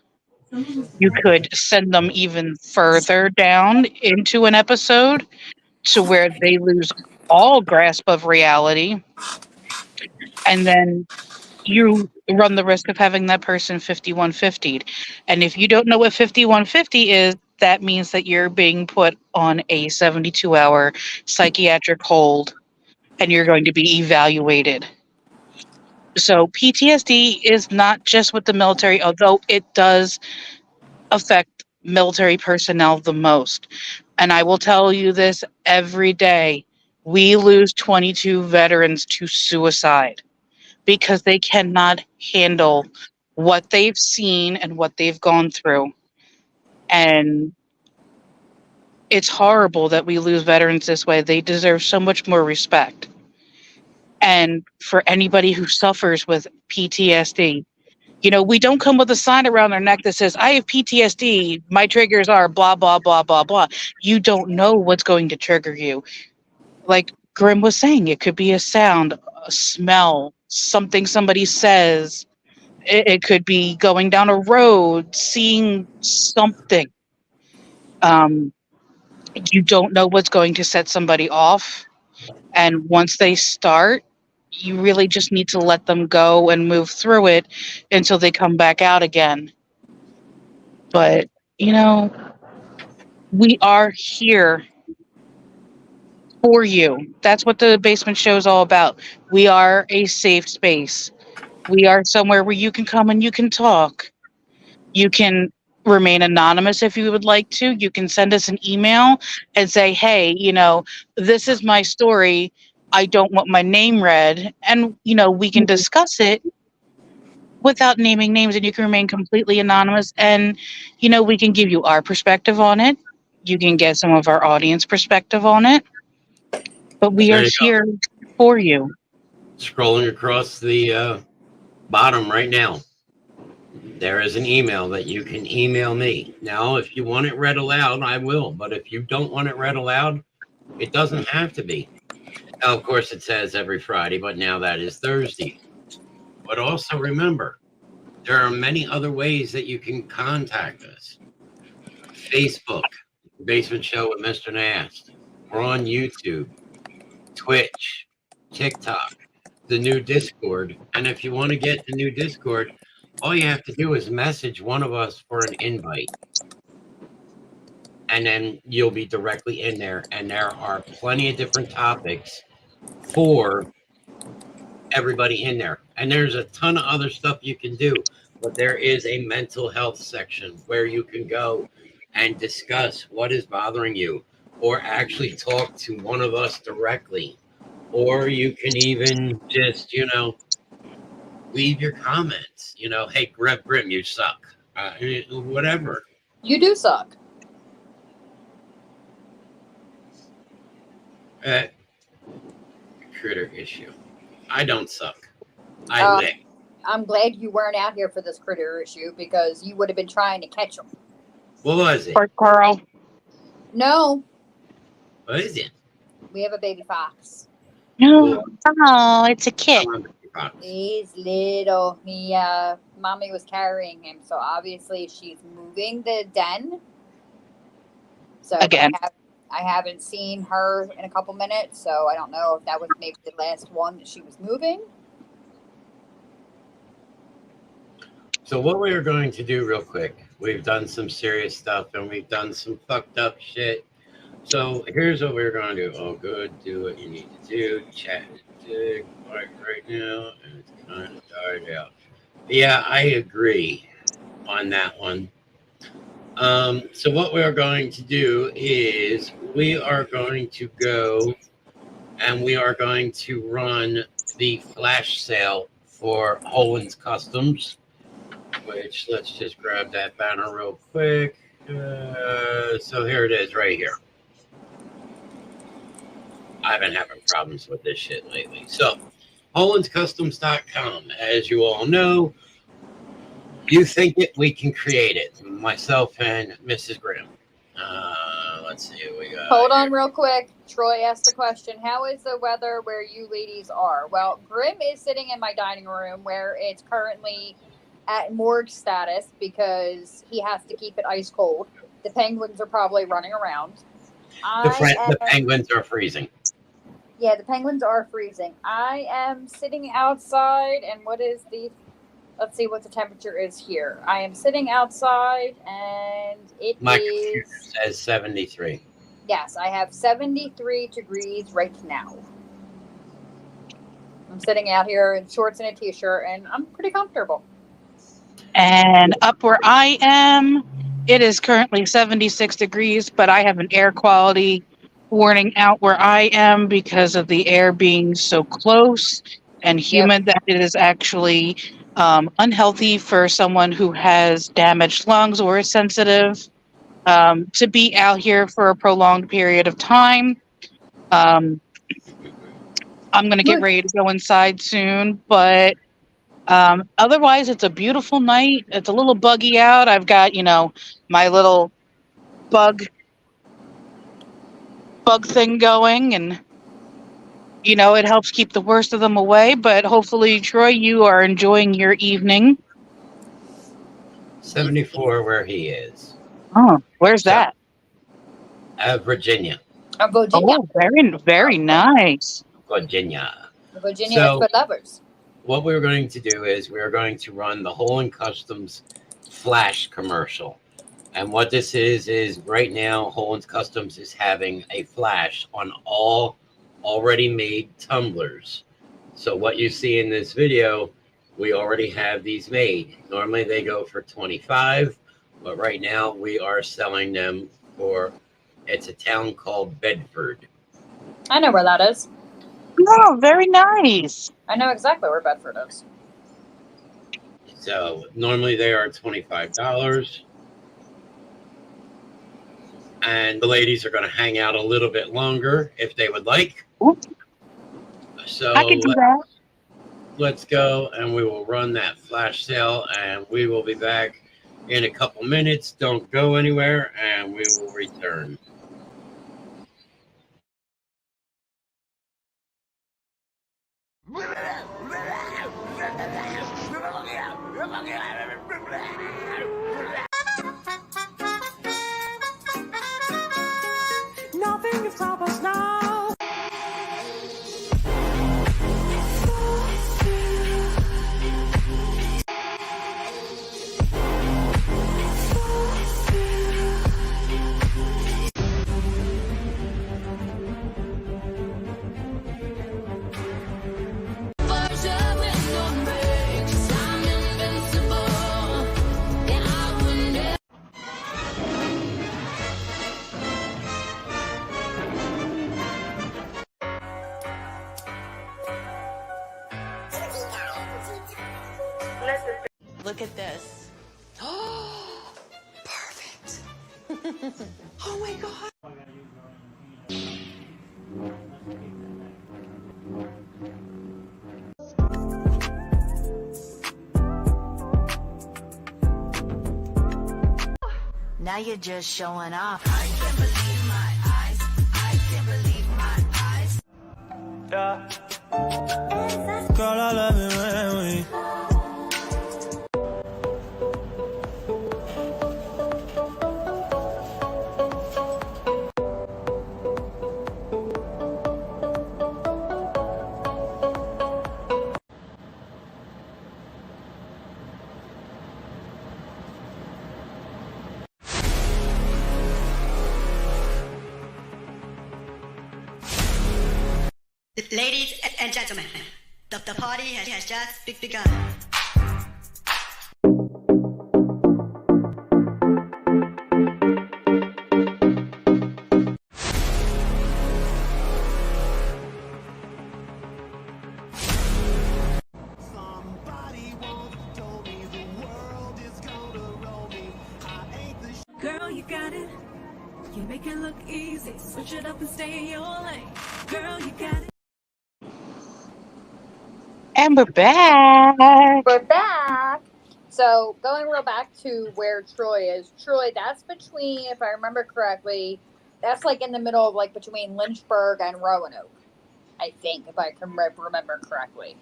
You could send them even further down into an episode to where they lose all grasp of reality. And then you run the risk of having that person 5150'd. And if you don't know what 5150 is, that means that you're being put on a 72-hour psychiatric hold and you're going to be evaluated. So PTSD is not just with the military, although it does affect military personnel the most. And I will tell you this every day. We lose 22 veterans to suicide because they cannot handle what they've seen and what they've gone through. And it's horrible that we lose veterans this way. They deserve so much more respect. And for anybody who suffers with PTSD, we don't come with a sign around our neck that says, I have PTSD. My triggers are blah, blah, blah, blah, blah. You don't know what's going to trigger you. Like Grimm was saying, it could be a sound, a smell, something somebody says. It could be going down a road, seeing something. You don't know what's going to set somebody off. And once they start, you really just need to let them go and move through it until they come back out again. But, we are here for you. That's what the basement show is all about. We are a safe space. We are somewhere where you can come and you can talk. You can remain anonymous if you would like to. You can send us an email and say, hey, this is my story. I don't want my name read. And, we can discuss it without naming names and you can remain completely anonymous. And, we can give you our perspective on it. You can get some of our audience perspective on it. But we are here for you. Scrolling across the bottom right now, there is an email that you can email me. Now, if you want it read aloud, I will. But if you don't want it read aloud, it doesn't have to be. Now, of course, it says every Friday, but now that is Thursday. But also remember, there are many other ways that you can contact us. Facebook, Basement Show with Mr. Nast. We're on YouTube, Twitch, TikTok, the new Discord. And if you want to get the new Discord, all you have to do is message one of us for an invite. And then you'll be directly in there. And there are plenty of different topics for everybody in there. And there's a ton of other stuff you can do. But there is a mental health section where you can go and discuss what is bothering you, or actually talk to one of us directly. Or you can even just, leave your comments. Hey, Rev Grimm, you suck. Whatever. You do suck. Critter issue. I don't suck. I lick. I'm glad you weren't out here for this critter issue because you would have been trying to catch them. What was it? Or Carl. No, What is it? we have a baby fox. No. Oh, it's a kid. Come on, baby fox. He's little. Mommy was carrying him, so obviously she's moving the den. So Again. I haven't seen her in a couple minutes, so I don't know if that was maybe the last one that she was moving. So what we are going to do real quick, we've done some serious stuff and we've done some fucked up shit. So here's what we're going to do. Oh, good. Do what you need to do. Chat is right now, and it's kind of died out. Yeah, I agree on that one. So what we are going to do is we are going to go and we are going to run the flash sale for Holland's Customs, which let's just grab that banner real quick. So here it is right here. I've been having problems with this shit lately. So HollandsCustoms.com, as you all know, you think it, we can create it. Myself and Mrs. Grimm. Let's see what we got. Hold on real quick. Troy asked the question, how is the weather where you ladies are? Well, Grimm is sitting in my dining room where it's currently at morgue status because he has to keep it ice cold. The penguins are probably running around. The penguins are freezing. Yeah, the penguins are freezing. I am sitting outside, and let's see what the temperature is here. I am sitting outside, and My computer says 73. Yes, I have 73 degrees right now. I'm sitting out here in shorts and a t-shirt, and I'm pretty comfortable. And up where I am, it is currently 76 degrees, but I have an air quality warning out where I am because of the air being so close and humid that it is actually unhealthy for someone who has damaged lungs or is sensitive to be out here for a prolonged period of time. I'm going to get ready to go inside soon, but otherwise it's a beautiful night. It's a little buggy out. I've got, my little bug thing going, and it helps keep the worst of them away. But hopefully, Troy, you are enjoying your evening. 74 where he is. Oh, where's that? Virginia. Virginia. Oh, very, very nice. Virginia. Virginia is for lovers. What we're going to do is we're going to run the Holland Customs flash commercial. And what this is right now, Holland's Customs is having a flash on all already made tumblers. So what you see in this video, we already have these made. Normally they go for $25, but right now we are selling them for, it's a town called Bedford. I know where that is. Oh, very nice. I know exactly where Bedford is. So normally they are $25. And the ladies are going to hang out a little bit longer if they would like. Ooh. So I can do that. Let's go and we will run that flash sale and we will be back in a couple minutes. Don't go anywhere and we will return. Nothing can stop us now. Look at this. Oh, perfect. Oh my God. Now you're just showing off. Yeah. Girl, I love it when we. Ladies and gentlemen, the party has just begun. Girl, you got it. You make it look easy. Switch it up and stay in your lane. Girl, you got it. And we're back. We're back. So going real back to where Troy is. Troy, that's between, if I remember correctly, that's like in the middle of like between Lynchburg and Roanoke. I think, if I can remember correctly.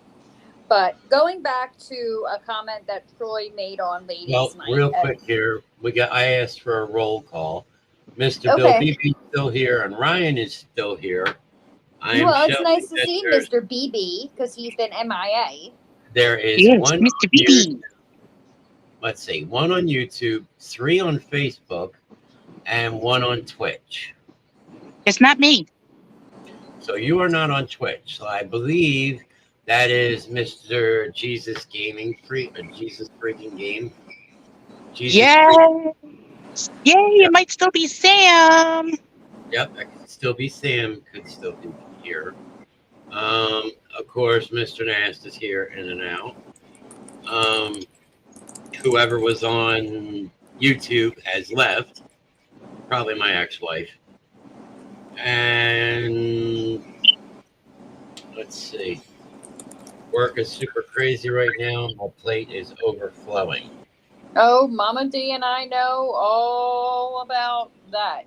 But going back to a comment that Troy made on Ladies Well, Night. real quick here, I asked for a roll call. Mr. Bill Okay. Beebe is still here, and Ryan is still here. Well, it's showing nice to that see there's- Mr. BB because he's been MIA. There is Yes, one Mr. here. BB. Let's see, one on YouTube, 3 on Facebook, and 1 on Twitch. It's not me. So you are not on Twitch. So I believe that is Mr. Jesus Gaming Freak, or Jesus Freaking Game. Jesus Yeah. Freak- Yay, it might still be Sam. Yep, that could still be Sam, could still be here. Of course, Mr. Nast is here in and out. Whoever was on YouTube has left. Probably my ex-wife. And let's see. Work is super crazy right now. My plate is overflowing. Oh, Mama D and I know all about that.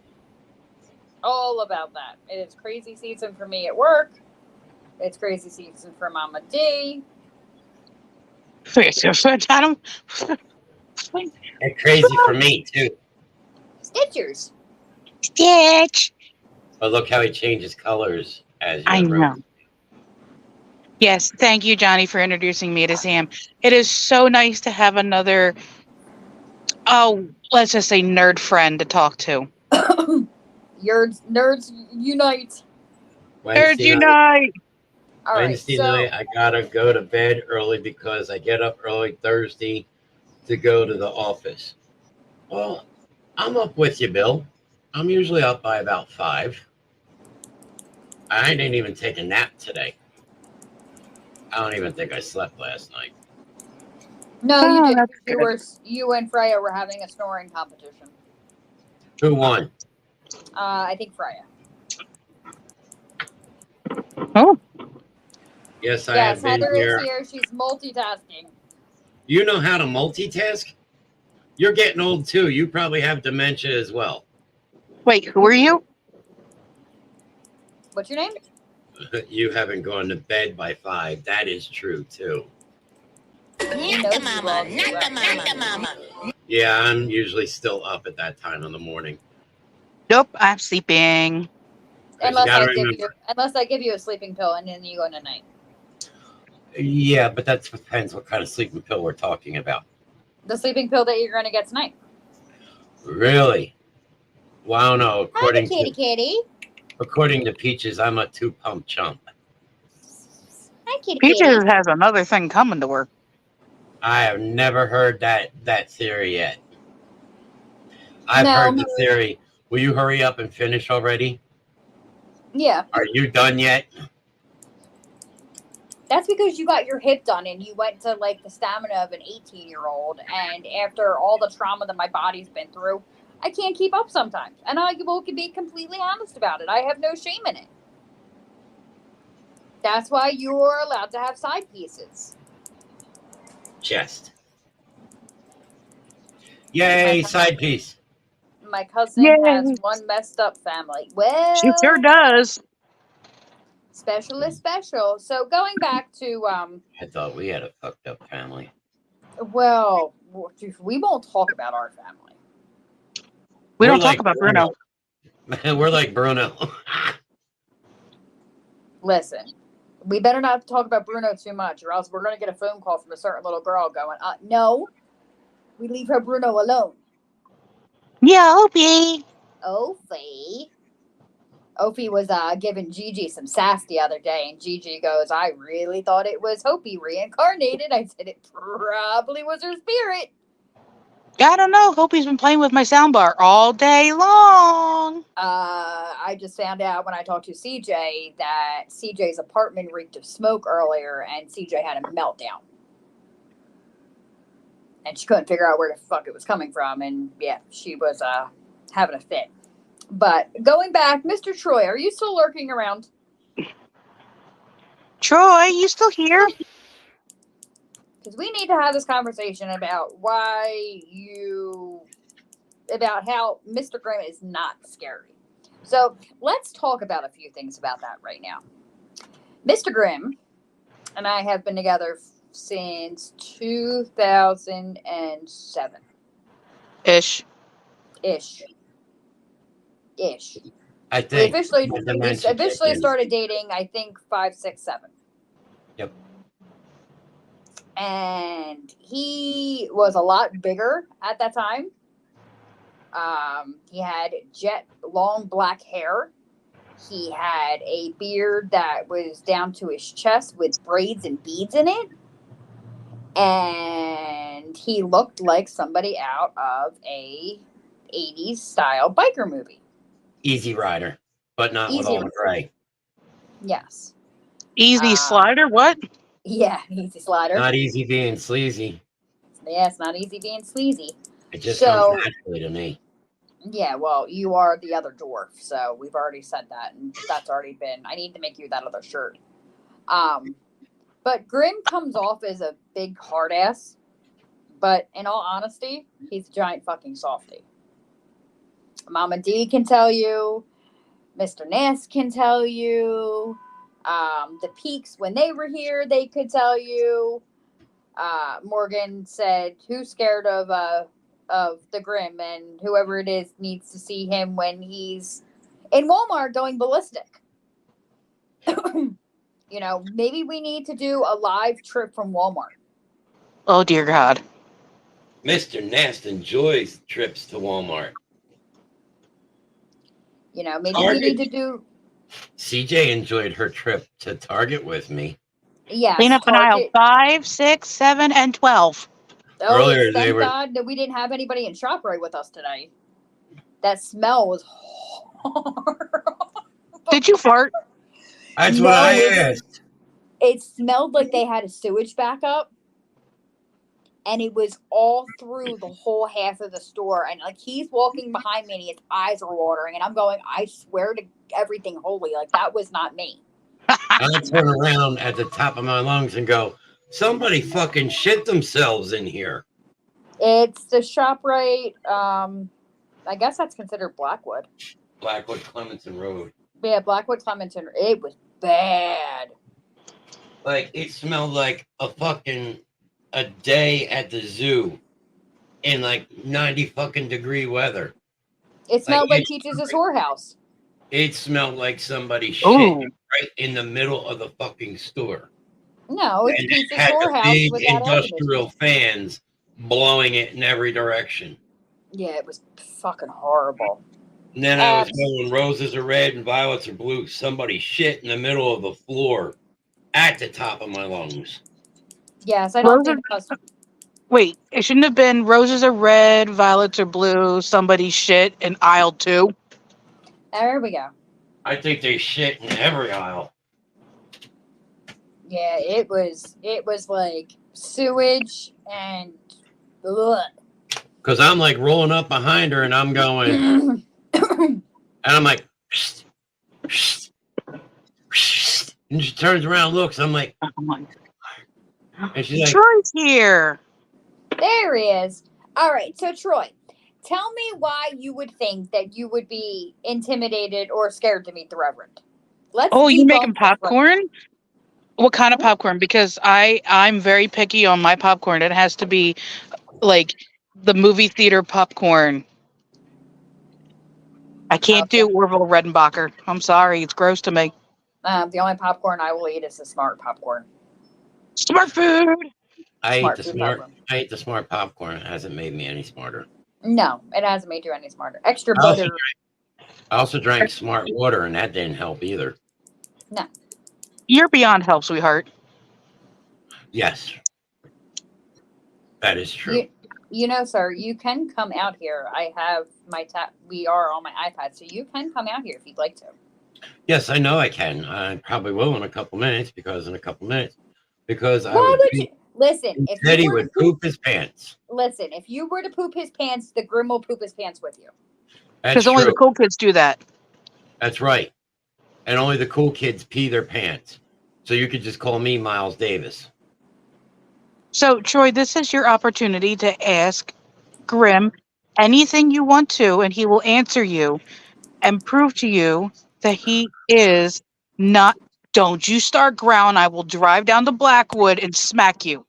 All about that. It is crazy season for me at work. It's crazy season for Mama D. I don't. And crazy for me, too. Stitchers. Stitch. But look how he changes colors as you I wrote. know. Yes, thank you, Johnny, for introducing me to Sam. It is so nice to have another, let's just say nerd friend to talk to. Nerds unite. Nerd Wednesday night, unite. All right, Wednesday so night, I gotta go to bed early because I get up early Thursday to go to the office. Well, I'm up with you, Bill. I'm usually up by about 5. I didn't even take a nap today. I don't even think I slept last night. no, you Oh, did. that's You and Freya were having a snoring competition. Who won? I think Freya. Oh, Yes, I Yes, have been Heather here. is here. She's multitasking. You know how to multitask? You're getting old too. You probably have dementia as well. wait, who are you? What's your name? You haven't gone to bed by 5. That is true too. Not the mama. Not the mama. Yeah, I'm usually still up at that time in the morning. Nope, I'm sleeping. Unless gotta I give you a sleeping pill and then you go to night. Yeah, but that depends what kind of sleeping pill we're talking about. The sleeping pill that you're going to get tonight. Really? Well, I don't know. Hi, kitty. According to Peaches, I'm a 2-pump chump. Hi, kitty. Peaches has another thing coming to her. I have never heard that theory yet. I've No. heard the theory. Will you hurry up and finish already? Yeah, Are you done yet? that's because you got your hip done and you went to like the stamina of an 18-year-old. And after all the trauma that my body's been through, I can't keep up sometimes. And I will be completely honest about it. I have no shame in it. That's why you're allowed to have side pieces. Chest. Yay, side piece. My cousin Yay. has one messed up family. She Well, sure does. special is special. So going back to I thought we had a fucked up family. well, we won't talk about our family. We We're don't like talk about Bruno. We're like Bruno. Listen, we better not talk about Bruno too much, or else we're going to get a phone call from a certain little girl going, no, we leave her Bruno alone. Yeah, Opie. Opie was giving Gigi some sass the other day, and Gigi goes, I really thought it was Opie reincarnated. I said it probably was her spirit. I don't know. Opie's been playing with my soundbar all day long. I just found out when I talked to CJ that CJ's apartment reeked of smoke earlier, and CJ had a meltdown. And she couldn't figure out where the fuck it was coming from, and yeah, she was having a fit. But going back, Mr. Troy, are you still lurking around? Troy, you still here? Because we need to have this conversation about about how Mr. Grimm is not scary. So let's talk about a few things about that right now. Mr. Grimm and I have been together since 2007. Ish. I think We officially started dating, I think, 5, 6, 7. Yep. And he was a lot bigger at that time. He had jet long black hair. He had a beard that was down to his chest with braids and beads in it. And he looked like somebody out of a 80s style biker movie. Easy Rider, but not with all the gray. Yes. Easy Slider? What? Yeah, Easy Slider. Not easy being sleazy. Yeah, it's not easy being sleazy. It just comes naturally to me. Yeah, well, you are the other dwarf, so we've already said that, and that's already been. I need to make you that other shirt. But Grimm comes off as a big hard ass, but in all honesty, he's a giant fucking softie. Mama D can tell you, Mr. Ness can tell you, the Peaks, when they were here, they could tell you. Morgan said, who's scared of the Grimm, and whoever it is needs to see him when he's in Walmart going ballistic. You know, maybe we need to do a live trip from Walmart. Oh, dear God. Mr. Nast enjoys trips to Walmart. You know, maybe we need to do... CJ enjoyed her trip to Target with me. Yes, Clean up in aisle 5, 6, 7, and 12. Oh, Earlier, thank God that we didn't have anybody in ShopRite with us today. That smell was horrible. Did you fart? That's what I asked. It smelled like they had a sewage backup. And it was all through the whole half of the store. And like he's walking behind me and his eyes are watering. And I'm going, I swear to everything holy, like that was not me. I turn around at the top of my lungs and go, somebody fucking shit themselves in here. It's the ShopRite. I guess that's considered Blackwood. Blackwood Clementon Road. Yeah, Blackwood Clementon. It was bad. Like it smelled like a day at the zoo in like 90 fucking degree weather. It smelled like Peaches' whorehouse. It smelled like somebody shit right in the middle of the fucking store. No, it's Peaches' whorehouse. Big without industrial fans blowing it in every direction. Yeah, it was fucking horrible. And then I was going, roses are red and violets are blue. Somebody shit in the middle of the floor at the top of my lungs. Yes, I don't think Wait, it shouldn't have been roses are red, violets are blue, somebody shit in aisle 2. There we go. I think they shit in every aisle. Yeah, it was like sewage and because I'm like rolling up behind her and I'm going and I'm like and she turns around and looks, I'm like, and she's like, Troy's here. There he is. All right, so Troy, Tell me why you would think that you would be intimidated or scared to meet the Reverend. Let's You debunk making this right popcorn? now. What kind of popcorn? Because I'm very picky on my popcorn. It has to be like the movie theater popcorn. I can't Okay. do Orville Redenbacher. I'm sorry, it's gross to me. The only popcorn I will eat is the smart popcorn. Smart food. I ate the food smart. popcorn. I ate the smart popcorn. It hasn't made me any smarter. No, it hasn't made you any smarter. Extra I also butter. I also drank smart water, and that didn't help either. No. You're beyond help, sweetheart. Yes, that is true. You know, sir, you can come out here. I have my we are on my iPad, so you can come out here if you'd like to. Yes, I know I can. I probably will in a couple minutes because I Why would you listen? If Teddy you were would to poop his pants. listen, if you were to poop his pants, the Grim will poop his pants with you. That's Because only true. the cool kids do that. That's right. And only the cool kids pee their pants. So you could just call me Miles Davis. So, Troy, this is your opportunity to ask Grimm anything you want to, and he will answer you and prove to you that he is not. Don't you start growling. I will drive down to Blackwood and smack you.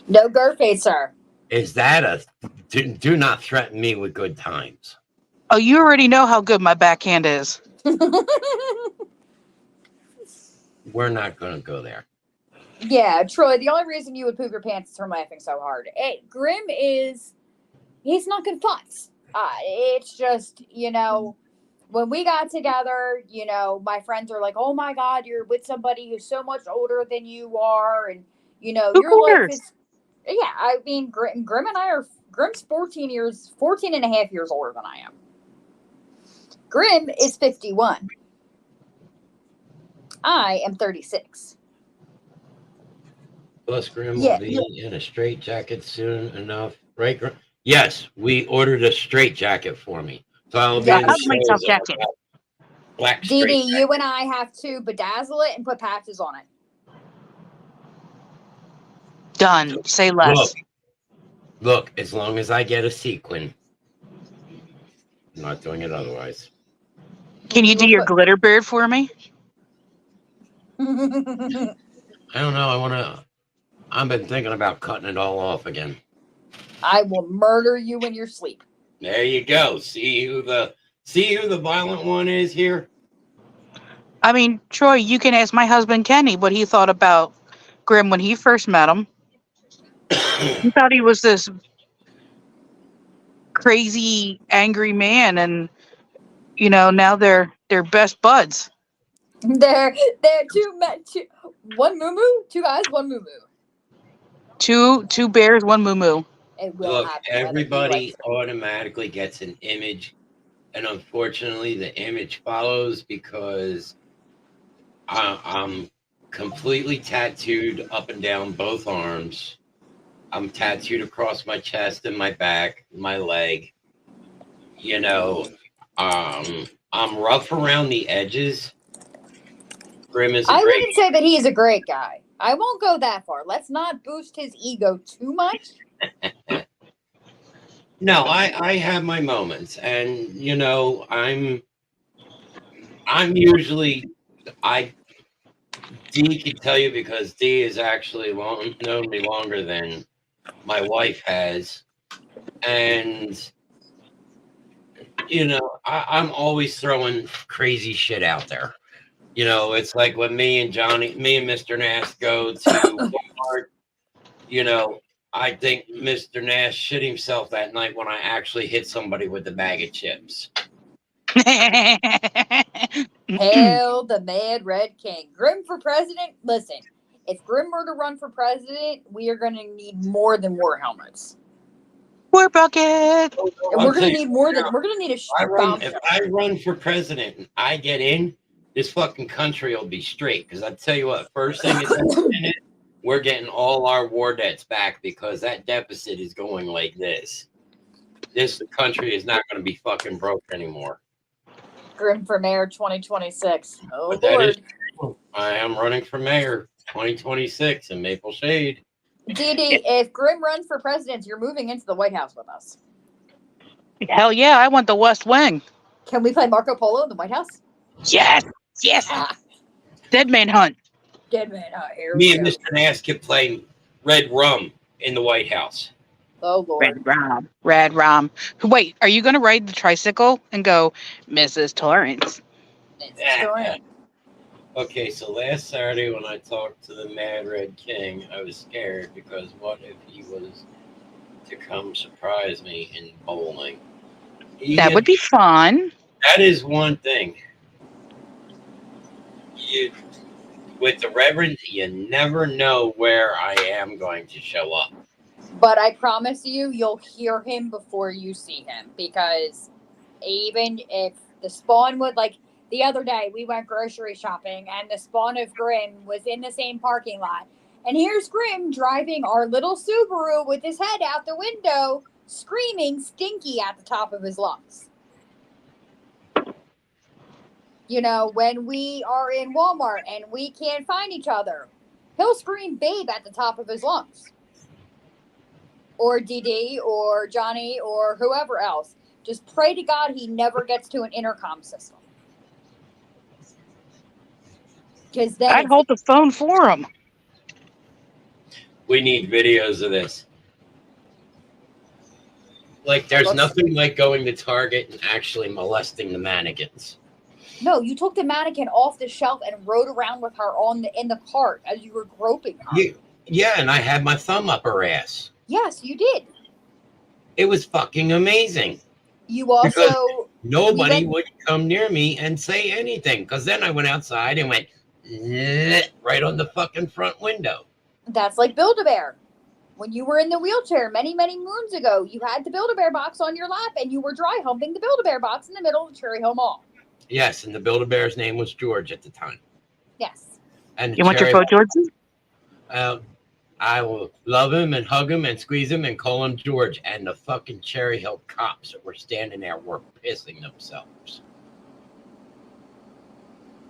No Garface, sir. Is that a do not threaten me with good times? Oh, you already know how good my backhand is. We're not going to go there. Yeah, Troy, the only reason you would poop your pants is from laughing so hard. Grimm he's not good fucks. It's just, when we got together, my friends are like, oh my God, you're with somebody who's so much older than you are. And, your life is, yeah, I mean, Grimm and I are, Grimm's 14 and a half years older than I am. Grimm is 51. I am 36. Plus, Grimm will be in a straight jacket soon enough, right? Yes, we ordered a straight jacket for me, so I'll be in myself jacket. Black Dee straight. you and I have to bedazzle it and put patches on it. Done. Say less. Look, as long as I get a sequin, I'm not doing it otherwise. Can you do your glitter beard for me? I don't know. I've been thinking about cutting it all off again. I will murder you in your sleep. There you go. See who the violent one is here? I mean, Troy, you can ask my husband Kenny what he thought about Grimm when he first met him. He thought he was this crazy, angry man, and now they're best buds. They're one moo moo, two guys, one moo moo. Two bears, one moo moo. It will Look, happen. everybody automatically gets an image, and unfortunately, the image follows because I'm completely tattooed up and down both arms. I'm tattooed across my chest and my back, my leg. I'm rough around the edges. Grimm is I wouldn't say that he is a great guy. I won't go that far. Let's not boost his ego too much. No, I have my moments, and I'm usually Dee can tell you because Dee has actually known me longer than my wife has, and I'm always throwing crazy shit out there. It's like when me and Mr. Nash go to Walmart, I think Mr. Nash shit himself that night when I actually hit somebody with the bag of chips. Hail the Mad Red King. Grimm for president? Listen, if Grimm were to run for president, we are going to need more than war helmets. War bucket. And we're going to need more than, we're going to need a if I run for president and I get in, this fucking country will be straight. Because I tell you what, first thing is in it, we're getting all our war debts back because that deficit is going like this. This country is not going to be fucking broke anymore. Grimm for mayor 2026. Oh, but Lord. I am running for mayor 2026 in Maple Shade. Dee, if Grimm runs for president, you're moving into the White House with us. Hell yeah, I want the West Wing. Can we play Marco Polo in the White House? Yes, yes. Ah, Dead Man Hunt. dead man. Here Me we and go. Mr. Nass kept playing Red Rum in the White House. Oh Lord. Red Rom. Wait, are you going to ride the tricycle and go, Mrs. Torrance? It's story. Okay, so last Saturday when I talked to the Mad Red King, I was scared because what if he was to come surprise me in bowling? That would be fun. That is one thing. With the Reverend, you never know where I am going to show up. But I promise you, you'll hear him before you see him, because even if the spawn would, like the other day, we went grocery shopping and the spawn of Grimm was in the same parking lot. And here's Grimm driving our little Subaru with his head out the window, screaming stinky at the top of his lungs. You know, when we are in Walmart and we can't find each other, he'll scream babe at the top of his lungs. Or DD or Johnny or whoever else. Just pray to God he never gets to an intercom system. Because then I'd hold the phone for him. We need videos of this. Like, there's nothing like going to Target and actually molesting the mannequins. No, you took the mannequin off the shelf and rode around with her in the cart as you were groping her. Yeah, and I had my thumb up her ass. Yes, you did. It was fucking amazing. You also... Because nobody would come near me and say anything. Because then I went outside and went right on the fucking front window. That's like Build-A-Bear. When you were in the wheelchair many, many moons ago, you had the Build-A-Bear box on your lap and you were dry humping the Build-A-Bear box in the middle of Cherry Hill Mall. Yes, and the Build-A-Bear's name was George at the time. Yes. And you want your phone, George? I will love him and hug him and squeeze him and call him George. And the fucking Cherry Hill cops that were standing there were pissing themselves.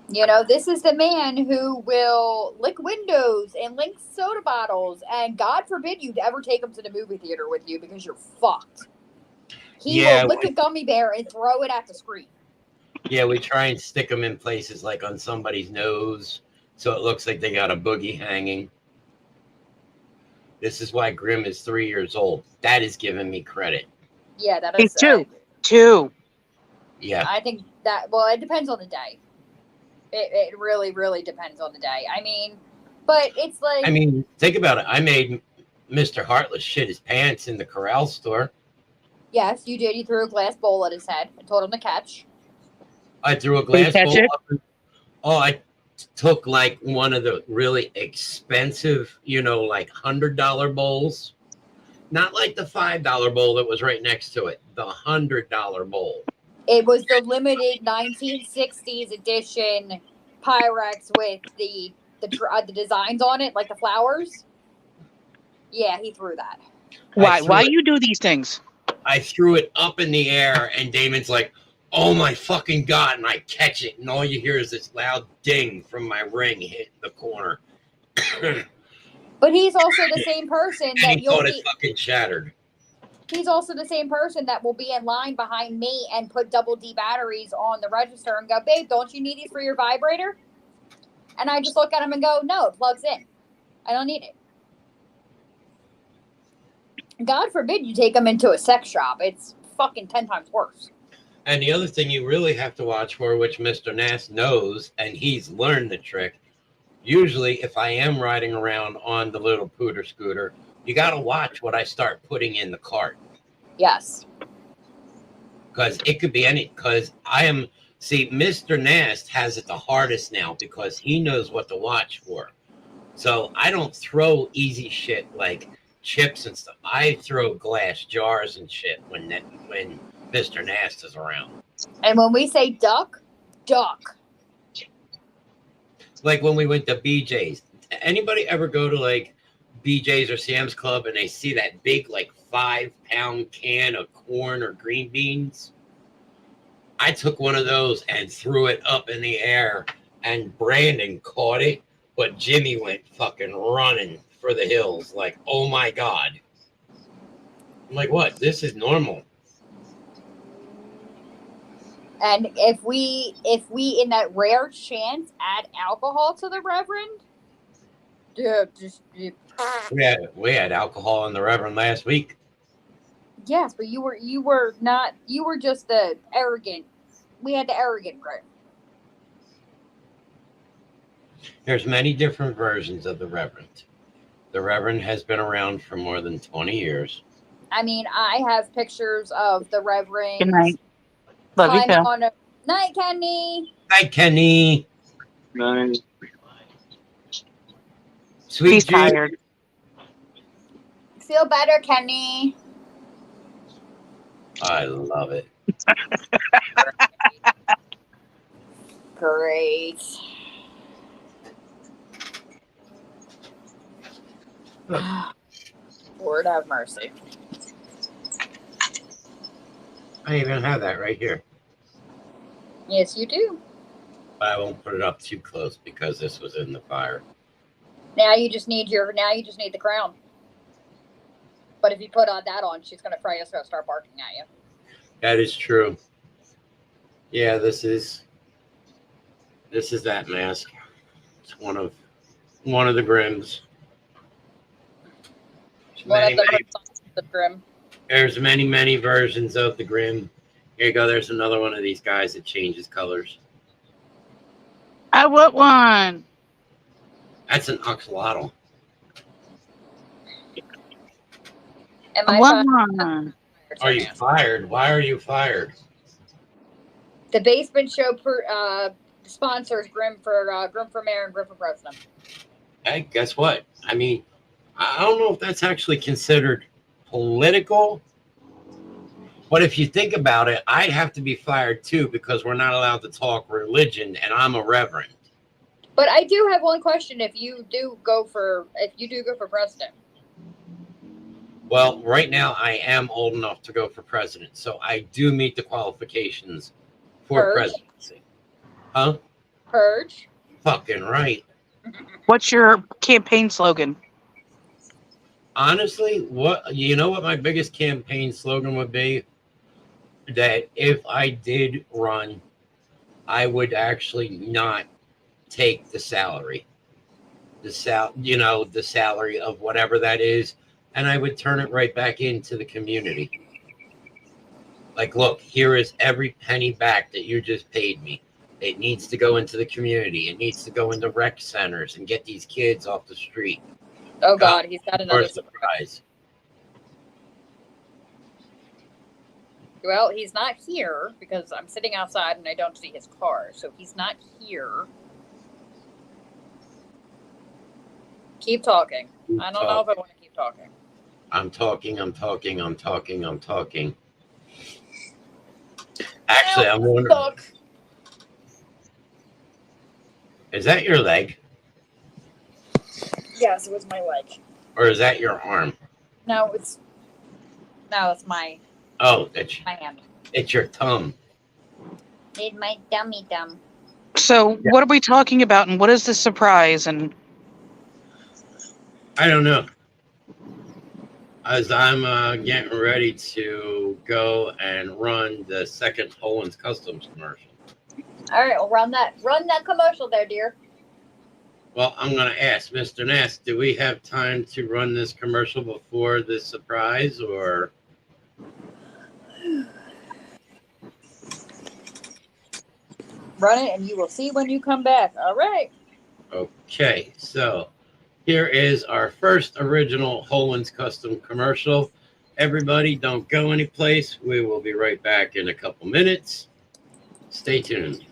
You know, this is the man who will lick windows and lick soda bottles. And God forbid you ever take him to the movie theater with you because you're fucked. He will lick a gummy bear and throw it at the screen. Yeah, we try and stick them in places like on somebody's nose so it looks like they got a boogie hanging. This is why Grimm is 3 years old. That is giving me credit. Yeah, that is... He's two. Yeah. I think that... Well, it depends on the day. It really, really depends on the day. I mean, but it's like... I mean, think about it. I made Mr. Heartless shit his pants in the corral store. Yes, you did. You threw a glass bowl at his head and told him to catch. I threw a glass bowl. I took like one of the really expensive, like $100 bowls. Not like the $5 bowl that was right next to it. The $100 bowl. It was the limited 1960s edition Pyrex with the designs on it, like the flowers. Yeah, he threw that. Why you do these things? I threw it up in the air, and Damon's like, oh my fucking God, and I catch it, and all you hear is this loud ding from my ring hitting the corner. But he's also the same person that he thought it fucking shattered. He's also the same person that will be in line behind me and put double D batteries on the register and go, babe, don't you need these for your vibrator? And I just look at him and go, no, it plugs in. I don't need it. God forbid you take them into a sex shop. It's fucking 10 times worse. And the other thing you really have to watch for, which Mr. Nass knows, and he's learned the trick, usually if I am riding around on the little pooter scooter, you got to watch what I start putting in the cart. Yes. Because it could be because Mr. Nast has it the hardest now because he knows what to watch for. So I don't throw easy shit like chips and stuff. I throw glass jars and shit when Mr. Nast is around. And when we say duck. Like when we went to BJ's. Anybody ever go to like BJ's or Sam's Club and they see that big like 5-pound can of corn or green beans? I took one of those and threw it up in the air, and Brandon caught it, but Jimmy went fucking running for the hills like, oh my God. I'm like, what? This is normal. And if we in that rare chance add alcohol to the Reverend, dude, We had alcohol in the Reverend last week. yes, but you were just the arrogant. We had the arrogant Grimm. There's many different versions of the Reverend. The Reverend has been around for more than 20 years. I mean, I have pictures of the Reverend. Good night. Love you, climbing too. on a night, Kenny. Hi, Kenny. Nice. Sweet He's Jude. tired. Feel better, Kenny. I love it. Great. Lord have mercy. I even have that right here. Yes, you do. But I won't put it up too close because this was in the fire. Now you just need the crown. But if you put on that on, she's gonna probably start barking at you. That is true. Yeah, this is that mask. It's one of the Grimms. The Grimm. There's many versions of the Grimm. Here you go. There's another one of these guys that changes colors. I want one. That's an axolotl. Am I I want fine? one. Are you fired? Why are you fired? The Basement Show sponsors Grimm for mayor and Grimm for president. Hey, guess what? I mean, I don't know if that's actually considered political, but if you think about it, I'd have to be fired too because we're not allowed to talk religion, and I'm a reverend. But I do have one question: if you do go for president. Well, right now I am old enough to go for president, so I do meet the qualifications for Purge? presidency. Huh? Purge. Fucking right. What's your campaign slogan? Honestly, what my biggest campaign slogan would be? That if I did run, I would actually not take the salary. The salary of whatever that is, and I would turn it right back into the community. Like, look, here is every penny back that you just paid me. It needs to go into the community. It needs to go into rec centers and get these kids off the street. Oh God, he's got another surprise. Well, he's not here because I'm sitting outside and I don't see his car, so he's not here. Keep talking. I don't know if I want to keep talking. I'm talking. Actually, I'm wondering. Look. Is that your leg? Yes, it was my leg. Or is that your arm? No, it's my Oh, it's hand. It's your thumb. It's my dummy thumb. So, what are we talking about, and what is the surprise? And I don't know. As I'm getting ready to go and run the second Owens Customs commercial. All right, well, run that commercial there, dear. Well, I'm going to ask Mr. Nass, do we have time to run this commercial before the surprise, or? Run it, and you will see when you come back. All right. Okay, so here is our first original Owens Custom commercial. Everybody, don't go anyplace. We will be right back in a couple minutes. Stay tuned.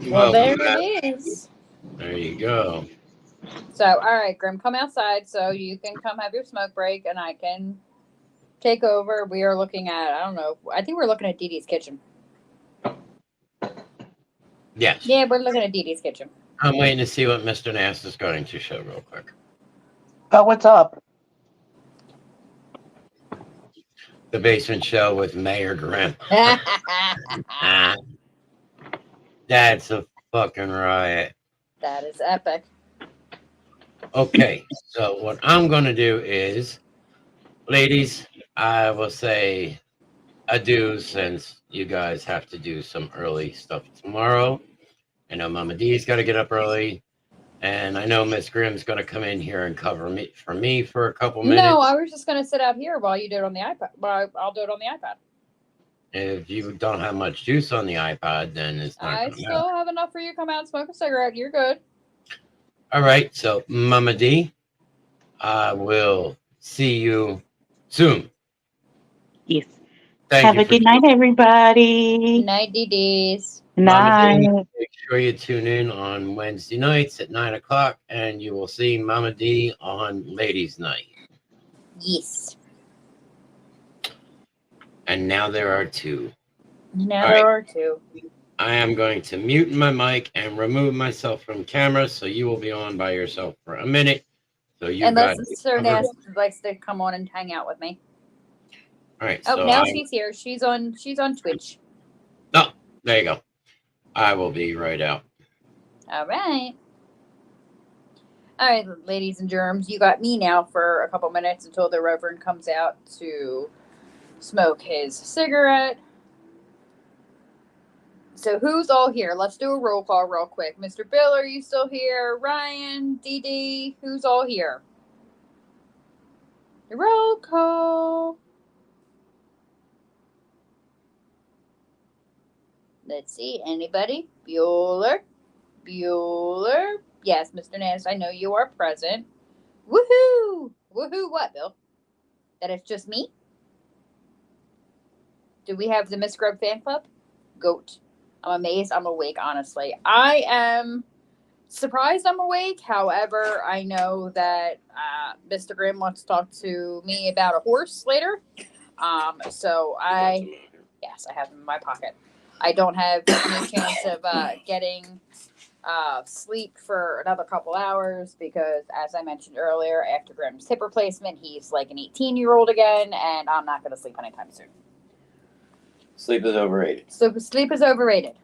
Well, there Welcome back. it is. There you go. So, all right, Grim, come outside so you can come have your smoke break and I can take over. We are looking at, I don't know, I think we're looking at Dee Dee's kitchen. Yes. Yeah, we're looking at Dee Dee's kitchen. I'm waiting to see what Mr. Nass is going to show real quick. Oh, what's up? The basement show with Mayor Grimm. That's a fucking riot. That is epic. Okay, so what I'm going to do is, ladies, I will say adieu since you guys have to do some early stuff tomorrow. I know Mama D's got to get up early. And I know Miss Grimm's going to come in here and cover me for a couple minutes. No, I was just going to sit out here while you do it on the iPad. Well, I'll do it on the iPad. If you don't have much juice on the iPad, then it's not I going to still matter. have enough for you to come out and smoke a cigarette. You're good. All right, so Mama D, I will see you soon. Yes. Thank Have you a good night, everybody. Night, DDs. Mama D, Night. make sure you tune in on Wednesday nights at 9 o'clock, and you will see Mama D on Ladies' Night. Yes. And now there are two. Now All there right. are two. I am going to mute my mic and remove myself from camera, so you will be on by yourself for a minute. So you Unless guys. Sir Nast likes to come on and hang out with me. All right. Oh, so now she's here. She's on Twitch. Oh, there you go. I will be right out. All right. All right, ladies and germs, you got me now for a couple minutes until the Reverend comes out to smoke his cigarette. So who's all here? Let's do a roll call real quick. Mr. Bill, are you still here? Ryan, Dee Dee, who's all here? Roll call. Let's see. Anybody? Bueller? Yes, Mr. Nance, I know you are present. Woohoo! Woohoo what, Bill? That it's just me? Do we have the Miss Grub fan club? Goat. I'm amazed I'm awake, honestly. I am surprised I'm awake. However, I know that Mr. Grimm wants to talk to me about a horse later. So yes, I have them in my pocket. I don't have any chance of getting sleep for another couple hours because, as I mentioned earlier, after Grimm's hip replacement, he's like an 18-year-old again, and I'm not going to sleep anytime soon. Sleep is overrated. So sleep is overrated.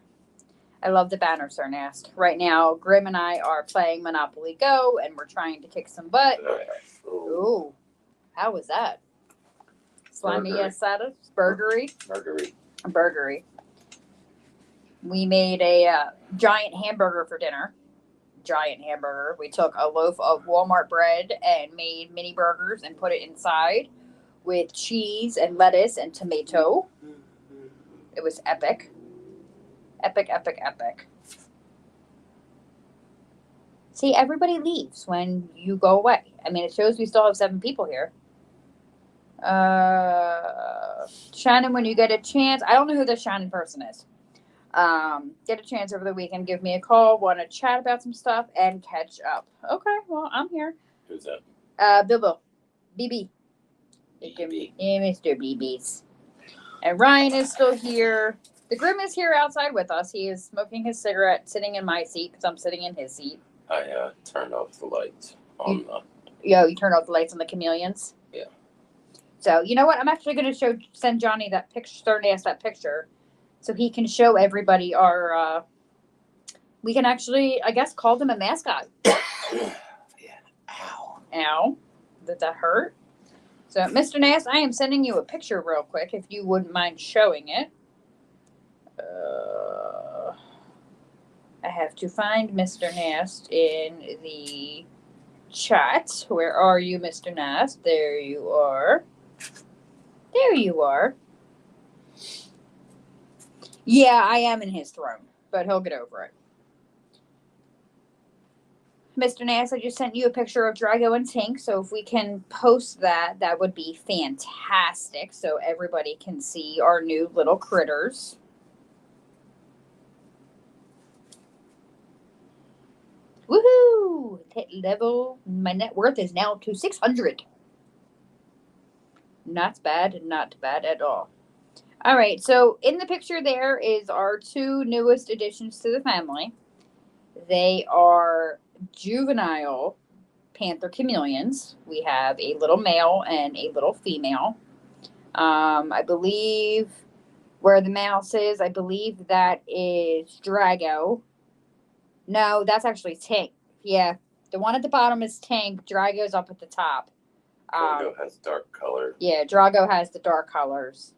I love the banner, Sir Nast. Right now, Grimm and I are playing Monopoly Go, and we're trying to kick some butt. Ooh, how was that? Slimy, yes, Sada. Burgery. We made a giant hamburger for dinner. Giant hamburger. We took a loaf of Walmart bread and made mini burgers and put it inside with cheese and lettuce and tomato. It was epic. Epic. See, everybody leaves when you go away. I mean, it shows we still have 7 people here. Shannon, when you get a chance, I don't know who this Shannon person is. Get a chance over the weekend, give me a call, want to chat about some stuff, and catch up. Okay, well, I'm here. Who's that? Bill. BB. Yeah, Mr. BB's. And Ryan is still here. The Grimm is here outside with us. He is smoking his cigarette, sitting in my seat because I'm sitting in his seat. I turned off the lights on the. You turned off the lights on the chameleons? Yeah. So, you know what? I'm actually going to send Johnny that picture, Sternast that picture, so he can show everybody our, we can actually, I guess, call them a mascot. Yeah. Ow. Did that hurt? So, Mr. Nast, I am sending you a picture real quick, if you wouldn't mind showing it. I have to find Mr. Nast in the chat. Where are you, Mr. Nast? There you are. There you are. Yeah, I am in his throne, but he'll get over it. Mr. Nast, I just sent you a picture of Drago and Tink, so if we can post that, that would be fantastic, so everybody can see our new little critters. Woohoo! Hit level. My net worth is now to 600. Not bad. Not bad at all. All right. So in the picture there is our two newest additions to the family. They are juvenile panther chameleons. We have a little male and a little female. I believe where the mouse is, I believe that is Drago. No, that's actually Tank. Yeah, the one at the bottom is Tank. Drago's up at the top. Drago has dark color. Yeah, Drago has the dark colors.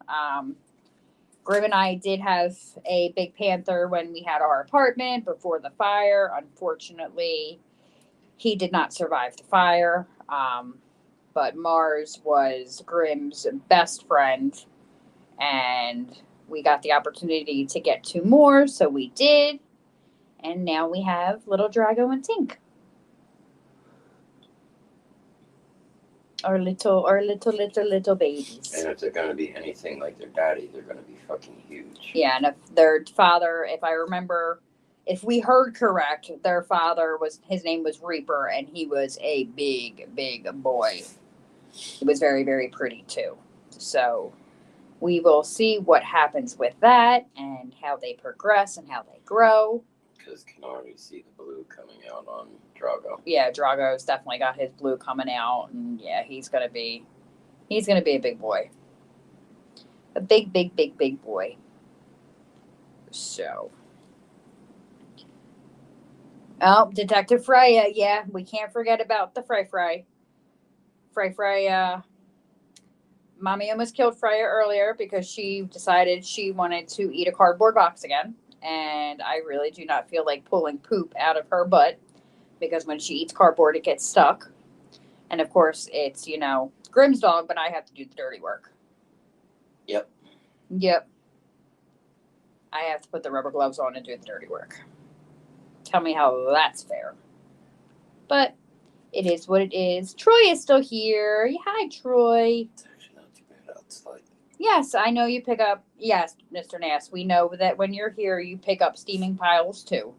Grimm and I did have a big panther when we had our apartment before the fire. Unfortunately, he did not survive the fire. But Mars was Grimm's best friend, and we got the opportunity to get two more, so we did. And now we have little Drago and Tink. Our little babies. And if they're going to be anything like their daddy, they're going to be fucking huge. Yeah, and if their father, if I remember, if we heard correct, their father his name was Reaper, and he was a big, big boy. He was very, very pretty too. So we will see what happens with that and how they progress and how they grow. Because can already see the blue coming out on Drago. Yeah, Drago's definitely got his blue coming out, and yeah, he's gonna be a big boy, a big, big, big, big boy. So, oh, Detective Freya, yeah, we can't forget about the Frey. Mommy almost killed Freya earlier because she decided she wanted to eat a cardboard box again. And I really do not feel like pulling poop out of her butt because when she eats cardboard, it gets stuck. And of course, it's, Grimm's dog, but I have to do the dirty work. Yep. I have to put the rubber gloves on and do the dirty work. Tell me how that's fair. But it is what it is. Troy is still here. Hi, Troy. It's actually not too bad outside. Yes, I know you pick up. Yes, Mr. Nass, we know that when you're here, you pick up steaming piles too.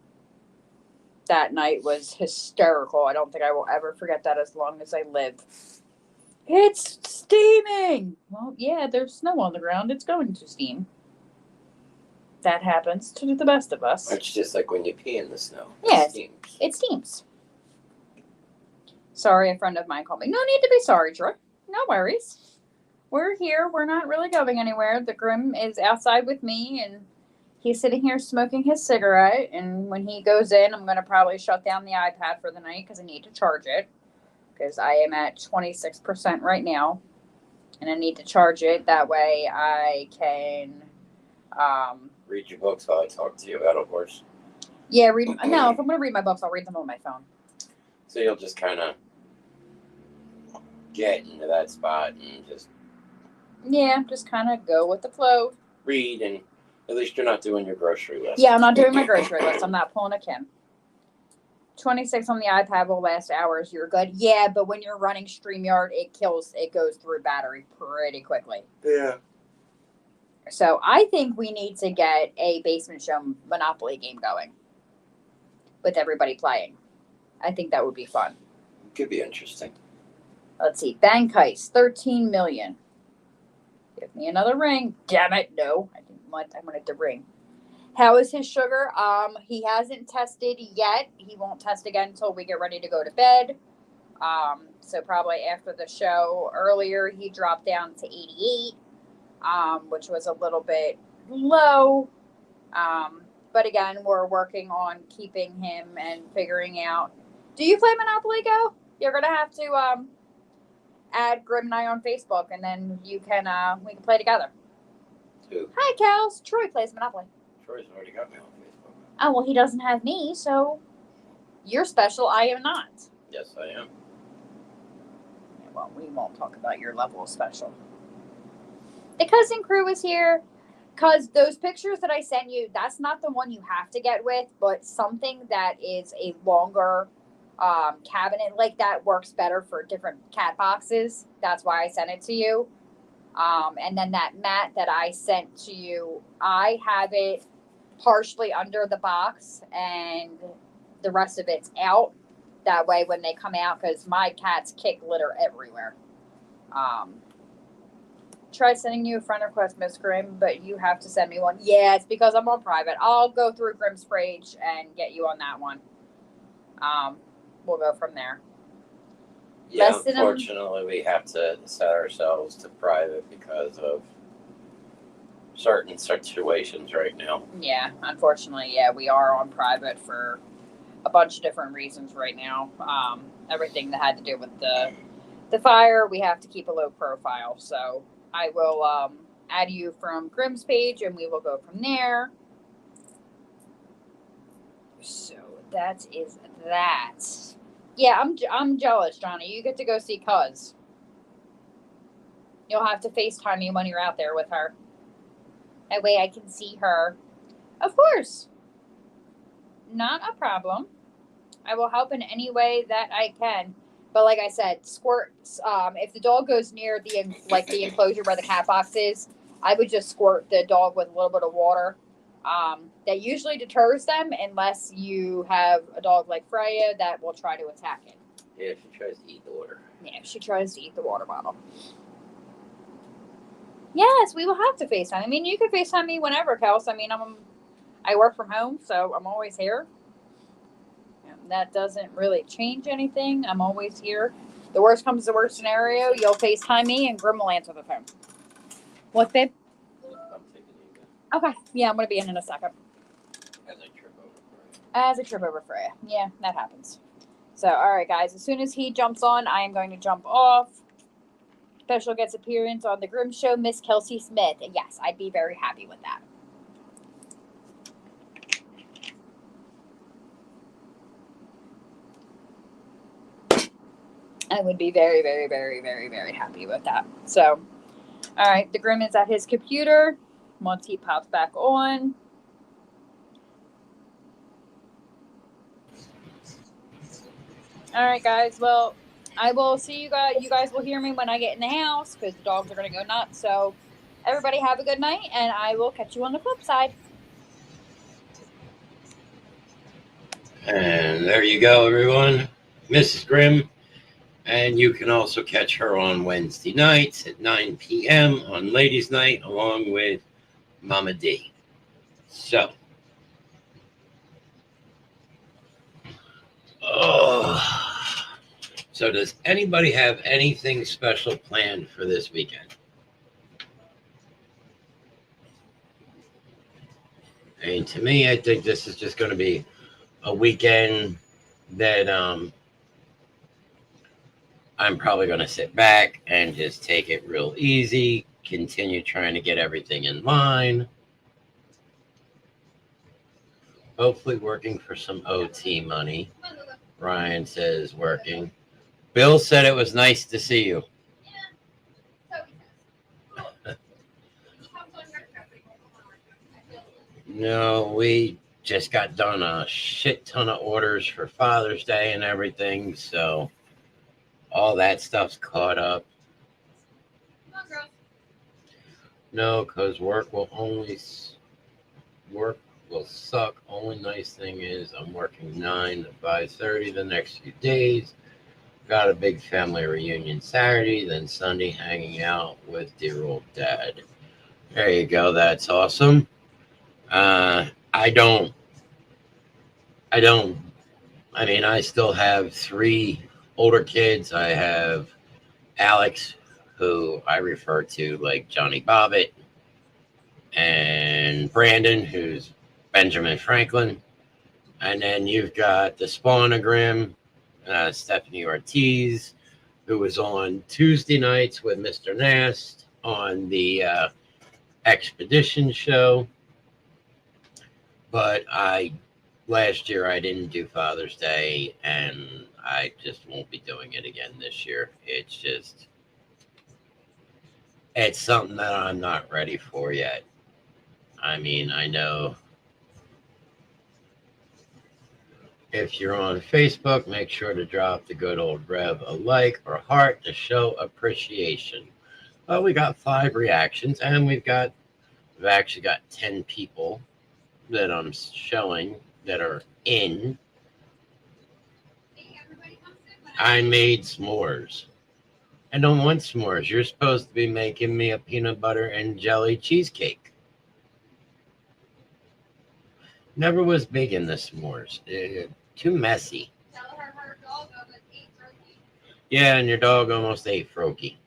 That night was hysterical. I don't think I will ever forget that as long as I live. It's steaming. Well, yeah, there's snow on the ground. It's going to steam. That happens to the best of us. It's just like when you pee in the snow. Yes, It steams. it steams. Sorry, a friend of mine called me. No need to be sorry, Troy. No worries. We're here. We're not really going anywhere. The Grimm is outside with me, and he's sitting here smoking his cigarette. And when he goes in, I'm going to probably shut down the iPad for the night because I need to charge it. Because I am at 26% right now. And I need to charge it. That way I can... Read your books while I talk to you about a horse. Yeah, read... No, if I'm going to read my books, I'll read them on my phone. So you'll just kind of get into that spot and just... Yeah, just kind of go with the flow. Read, and at least you're not doing your grocery list. Yeah, I'm not doing my grocery list. I'm not pulling a Kim. 26 on the iPad will last hours. You're good. Yeah, but when you're running StreamYard, it goes through battery pretty quickly. Yeah. So I think we need to get a Basement Show Monopoly game going with everybody playing. I think that would be fun. Could be interesting. Let's see. Bank heist, 13 million. Give me another ring. Damn it. No, I didn't want. I wanted the ring. How is his sugar? He hasn't tested yet. He won't test again until we get ready to go to bed. So probably after the show. Earlier, he dropped down to 88, which was a little bit low. But again, we're working on keeping him and figuring out. Do you play Monopoly Go? You're gonna have to add Grimm and I on Facebook, and then you can we can play together. Who? Hi, Kels. Troy plays Monopoly. Troy's already got me on Facebook. Oh, well, he doesn't have me, so you're special. I am not. Yes, I am. Yeah, well, we won't talk about your level of special. The cousin crew is here, because those pictures that I sent you, that's not the one you have to get with, but something that is a longer cabinet like that works better for different cat boxes. That's why I sent it to you. And then that mat that I sent to you, I have it partially under the box, and the rest of it's out. That way, when they come out, because my cats kick litter everywhere. Try sending you a friend request, Miss Grimm, but you have to send me one. Yeah, it's because I'm on private. I'll go through Grimm's page and get you on that one. We'll go from there. Yeah, unfortunately, we have to set ourselves to private because of certain situations right now. Yeah, unfortunately, yeah, we are on private for a bunch of different reasons right now. Everything that had to do with the fire, we have to keep a low profile. So I will add you from Grimm's page, and we will go from there. So that is that. Yeah, I'm jealous, Johnny. You get to go see Cuz. You'll have to FaceTime me when you're out there with her. That way I can see her. Of course. Not a problem. I will help in any way that I can. But like I said, squirts. If the dog goes near the enclosure where the cat box is, I would just squirt the dog with a little bit of water. That usually deters them unless you have a dog like Freya that will try to attack it. Yeah, she tries to eat the water. Yeah, she tries to eat the water bottle. Yes, we will have to FaceTime. I mean, you can FaceTime me whenever, Kels. I mean, I work from home, so I'm always here. And that doesn't really change anything. I'm always here. The worst comes to worst scenario, you'll FaceTime me and Grimm will answer the phone. What, babe? I'm taking you. Okay. Yeah, I'm going to be in a second. As a trip over Freya. Yeah, that happens. So, all right, guys. As soon as he jumps on, I am going to jump off. Special guest appearance on the Grimm Show, Miss Kelsey Smith. Yes, I'd be very happy with that. I would be very, very, very, very, very happy with that. So, all right, the Grimm is at his computer. Once he pops back on. All right, guys. Well, I will see you guys. You guys will hear me when I get in the house because the dogs are going to go nuts. So, everybody have a good night, and I will catch you on the flip side. And there you go, everyone. Mrs. Grimm. And you can also catch her on Wednesday nights at 9 p.m. on Ladies' Night, along with Mama D. So, so does anybody have anything special planned for this weekend? I mean, to me, I think this is just going to be a weekend that I'm probably going to sit back and just take it real easy, continue trying to get everything in line. Hopefully working for some OT money. Ryan says working. Bill said it was nice to see you. No, we just got done a shit ton of orders for Father's Day and everything, so all that stuff's caught up. No, because work will suck. Only nice thing is I'm working 9 to 5:30 the next few days. Got a big family reunion Saturday, then Sunday hanging out with dear old dad. There you go. That's awesome. I still have 3 older kids. I have Alex, who I refer to like Johnny Bobbitt, and Brandon, who's Benjamin Franklin. And then you've got the Spawn Grimm, Stephanie Ortiz, who was on Tuesday nights with Mr. Nast on the Expedition show. But last year I didn't do Father's Day, and I just won't be doing it again this year. It's something that I'm not ready for yet. I mean, I know if you're on Facebook, make sure to drop the good old Rev a like or heart to show appreciation. Well, we got 5 reactions, and we've actually got 10 people that I'm showing that are in I made s'mores. I don't want s'mores. You're supposed to be making me a peanut butter and jelly cheesecake. Never was big in the s'mores. Too messy. Tell her dog almost ate turkey. Yeah, and your dog almost ate Froakie.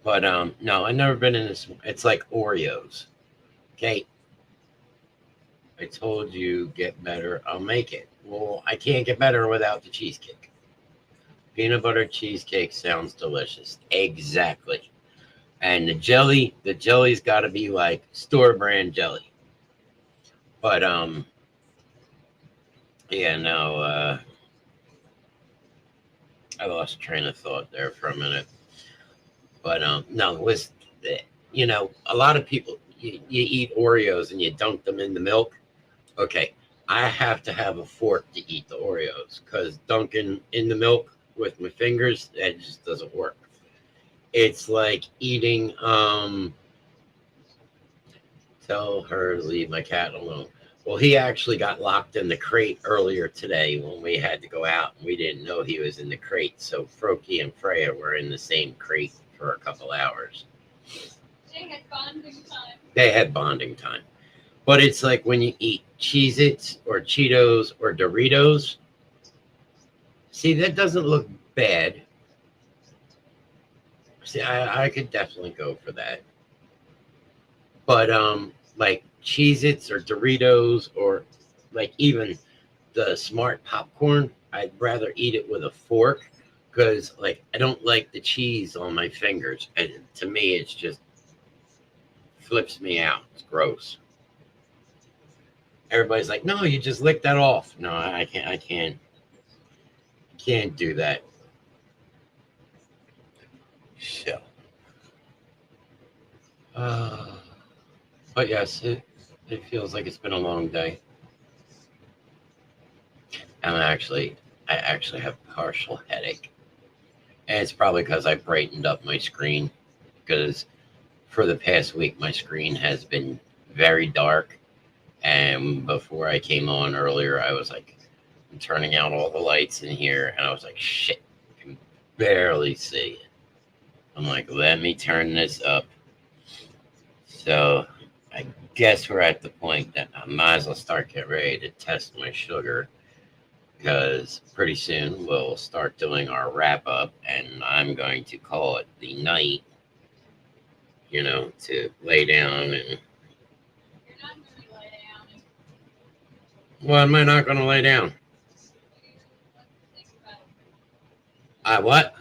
But no, I've never been in this. It's like Oreos. Okay. I told you get better. I'll make it. Well, I can't get better without the cheesecake. Peanut butter cheesecake sounds delicious. Exactly. And the jelly's got to be like store brand jelly. But yeah, no, I lost train of thought there for a minute. But no, it was, a lot of people you eat Oreos and you dunk them in the milk. Okay, I have to have a fork to eat the Oreos because dunking in the milk with my fingers, that just doesn't work. It's like eating tell her to leave my cat alone. Well, he actually got locked in the crate earlier today when we had to go out. We didn't know he was in the crate. So Froakie and Freya were in the same crate for a couple hours. They had bonding time. They had bonding time. But it's like when you eat Cheez-Its or Cheetos or Doritos. See, that doesn't look bad. See, I could definitely go for that. But like Cheez-Its or Doritos or like even the Smart popcorn, I'd rather eat it with a fork because like I don't like the cheese on my fingers. And to me, it's just flips me out. It's gross. Everybody's like, no, you just lick that off. No, I can't do that. So, but yes, it feels like it's been a long day. And I actually have partial headache. And it's probably because I brightened up my screen. Because for the past week, my screen has been very dark. And before I came on earlier, I was like turning out all the lights in here. And I was like, shit, I can barely see. I'm like, let me turn this up. So I guess we're at the point that I might as well start getting ready to test my sugar. Because pretty soon we'll start doing our wrap up. And I'm going to call it the night, to lay down and. Well, am I not going to lay down? What?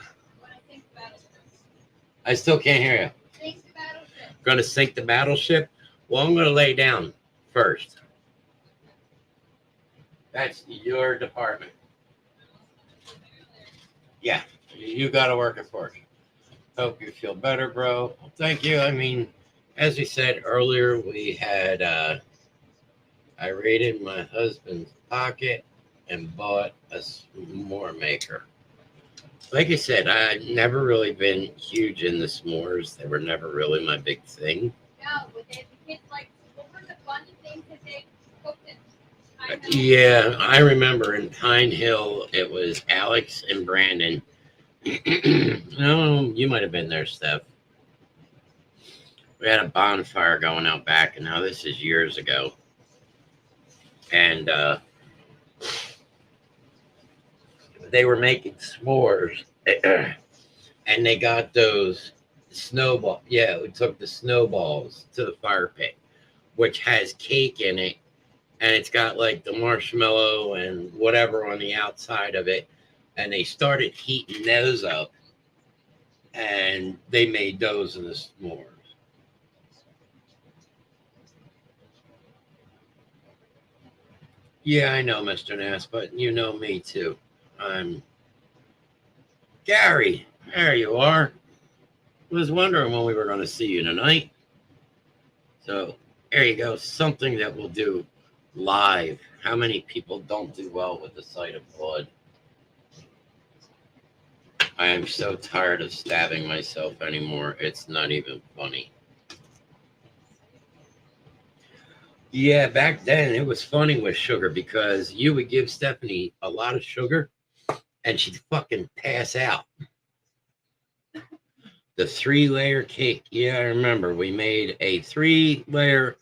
I still can't hear you. Going to sink the battleship? Well, I'm going to lay down first. That's your department. Yeah, you got to work it for it. Hope you feel better, bro. Well, thank you. I mean, as we said earlier, we had... I raided my husband's pocket and bought a s'more maker. Like I said, I've never really been huge in the s'mores. They were never really my big thing. No, but the kids like, what were the fun things that they cooked in? Yeah, I remember in Pine Hill, it was Alex and Brandon. No, you might have been there, Steph. We had a bonfire going out back, and now this is years ago. And they were making s'mores, and they got those snowball. Yeah, we took the snowballs to the fire pit, which has cake in it, and it's got like the marshmallow and whatever on the outside of it. And they started heating those up, and they made those in the s'mores. Yeah, I know, Mr. Nass, but you know me too. I'm Gary. There you are. I was wondering when we were going to see you tonight. So there you go. Something that we'll do live. How many people don't do well with the sight of blood? I am so tired of stabbing myself anymore. It's not even funny. Yeah, back then it was funny with sugar because you would give Stephanie a lot of sugar and she'd fucking pass out. The 3-layer cake. Yeah, I remember we made a 3-layer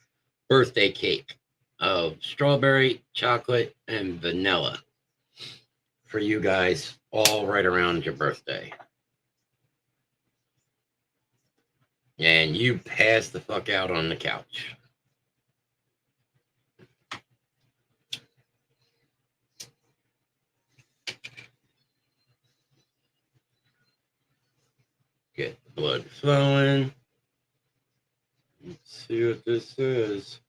birthday cake of strawberry, chocolate, and vanilla for you guys all right around your birthday. And you passed the fuck out on the couch. Get the blood flowing. Let's see what this is.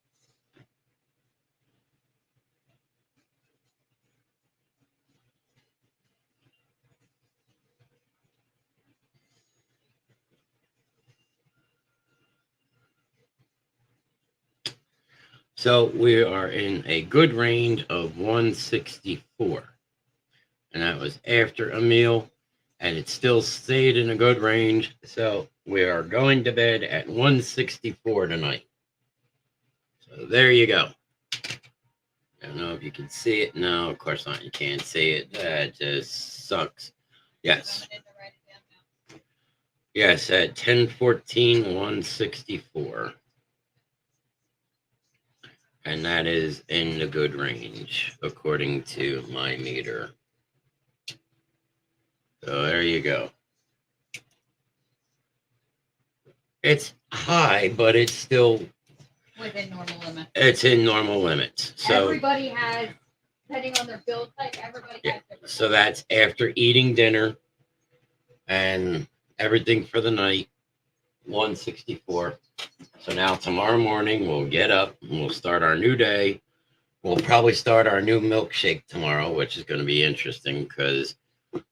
So we are in a good range of 164. And that was after a meal. And it still stayed in a good range. So we are going to bed at 164 tonight. So there you go. I don't know if you can see it. No, of course not. You can't see it. That just sucks. Yes. Yes, at 10:14, 164. And that is in the good range, according to my meter. So there you go. It's high, but it's still within normal limits. It's in normal limits. So everybody has, depending on their build type, everybody has different. So that's after eating dinner and everything for the night, 164. So now tomorrow morning we'll get up and we'll start our new day. We'll probably start our new milkshake tomorrow, which is going to be interesting because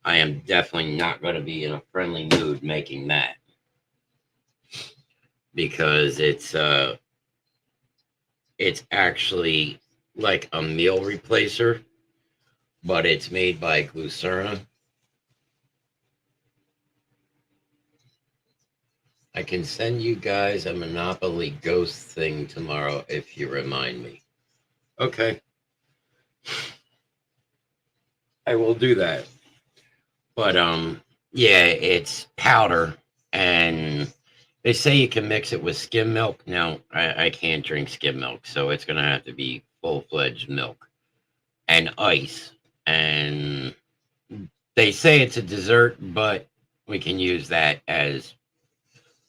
I am definitely not going to be in a friendly mood making that. Because it's actually like a meal replacer, but it's made by Glucerna. I can send you guys a Monopoly Ghost thing tomorrow if you remind me. Okay. I will do that. But yeah, it's powder, and they say you can mix it with skim milk. Now, I can't drink skim milk, so it's going to have to be full-fledged milk and ice. And they say it's a dessert, but we can use that as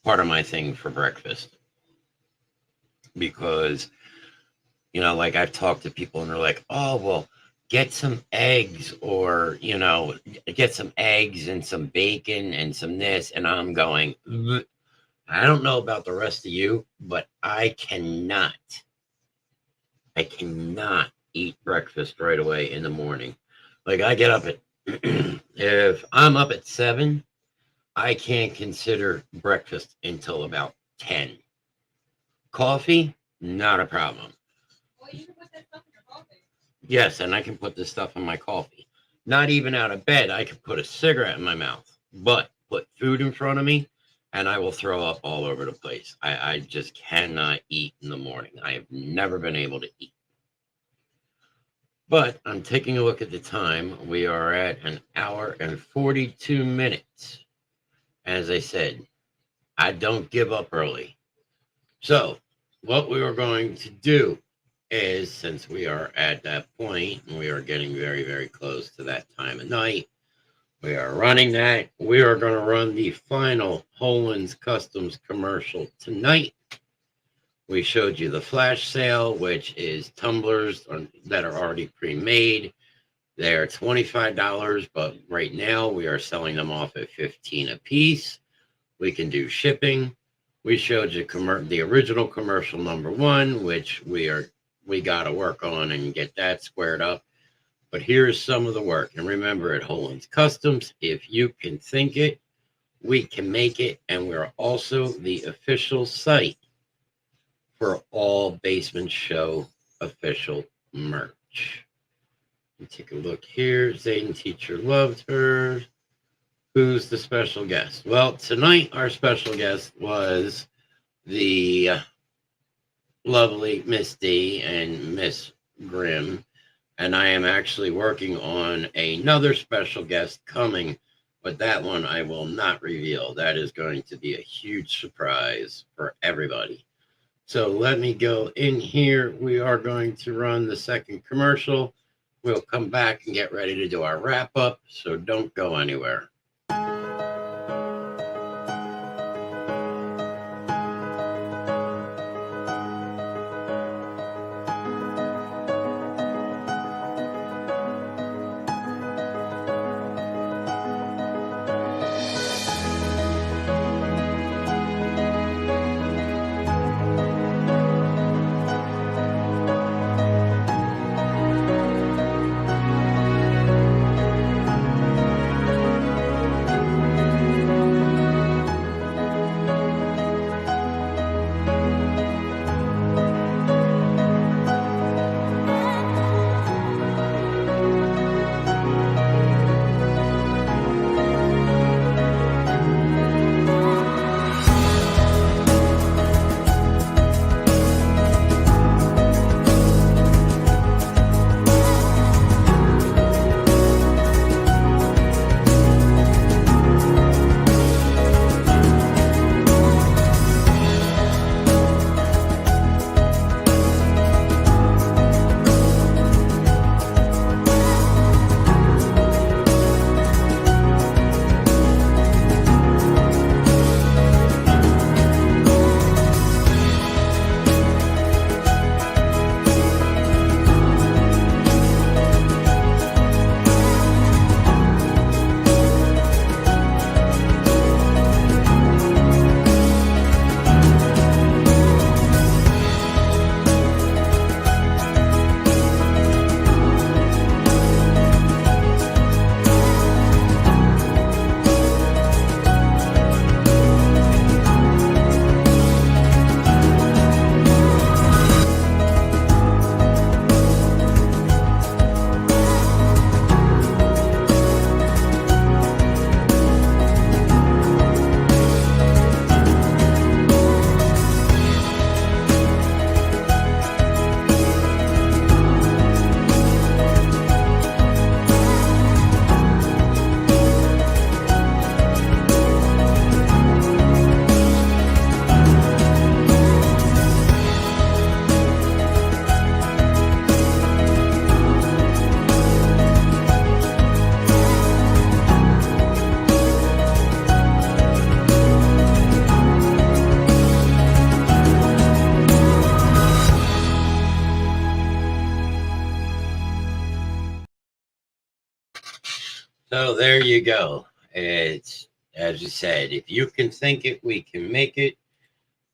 part of my thing for breakfast. Because, you know, like I've talked to people and they're like, oh, well, get some eggs or, you know, get some eggs and some bacon and some this. And I'm going, bleh. I don't know about the rest of you, but I cannot eat breakfast right away in the morning. Like I get up at, if I'm up at 7, I can't consider breakfast until about 10. Coffee, not a problem. Well, you can put that stuff in your coffee. Yes, and I can put this stuff in my coffee. Not even out of bed, I could put a cigarette in my mouth, but put food in front of me, and I will throw up all over the place. I just cannot eat in the morning. I have never been able to eat. But I'm taking a look at the time. We are at 1 hour and 42 minutes. As I said, I don't give up early. So what we are going to do is, since we are at that point, and we are getting very, very close to that time of night, we are running that. We are going to run the final Holland's Customs commercial tonight. We showed you the flash sale, which is tumblers that are already pre-made. They're $25, but right now we are selling them off at $15 a piece. We can do shipping. We showed you the original commercial number 1, which we got to work on and get that squared up. But here's some of the work. And remember, at Holland's Customs, if you can think it, we can make it. And we're also the official site for all Basement Show official merch. You take a look here. Zayden Teacher loved her. Who's the special guest? Well, tonight our special guest was the lovely Miss D and Miss Grimm, and I am actually working on another special guest coming, but that one I will not reveal. That is going to be a huge surprise for everybody. So let me go in here. We are going to run the second commercial. We'll come back and get ready to do our wrap up, so don't go anywhere. So there you go. It's, as you said, if you can think it, we can make it.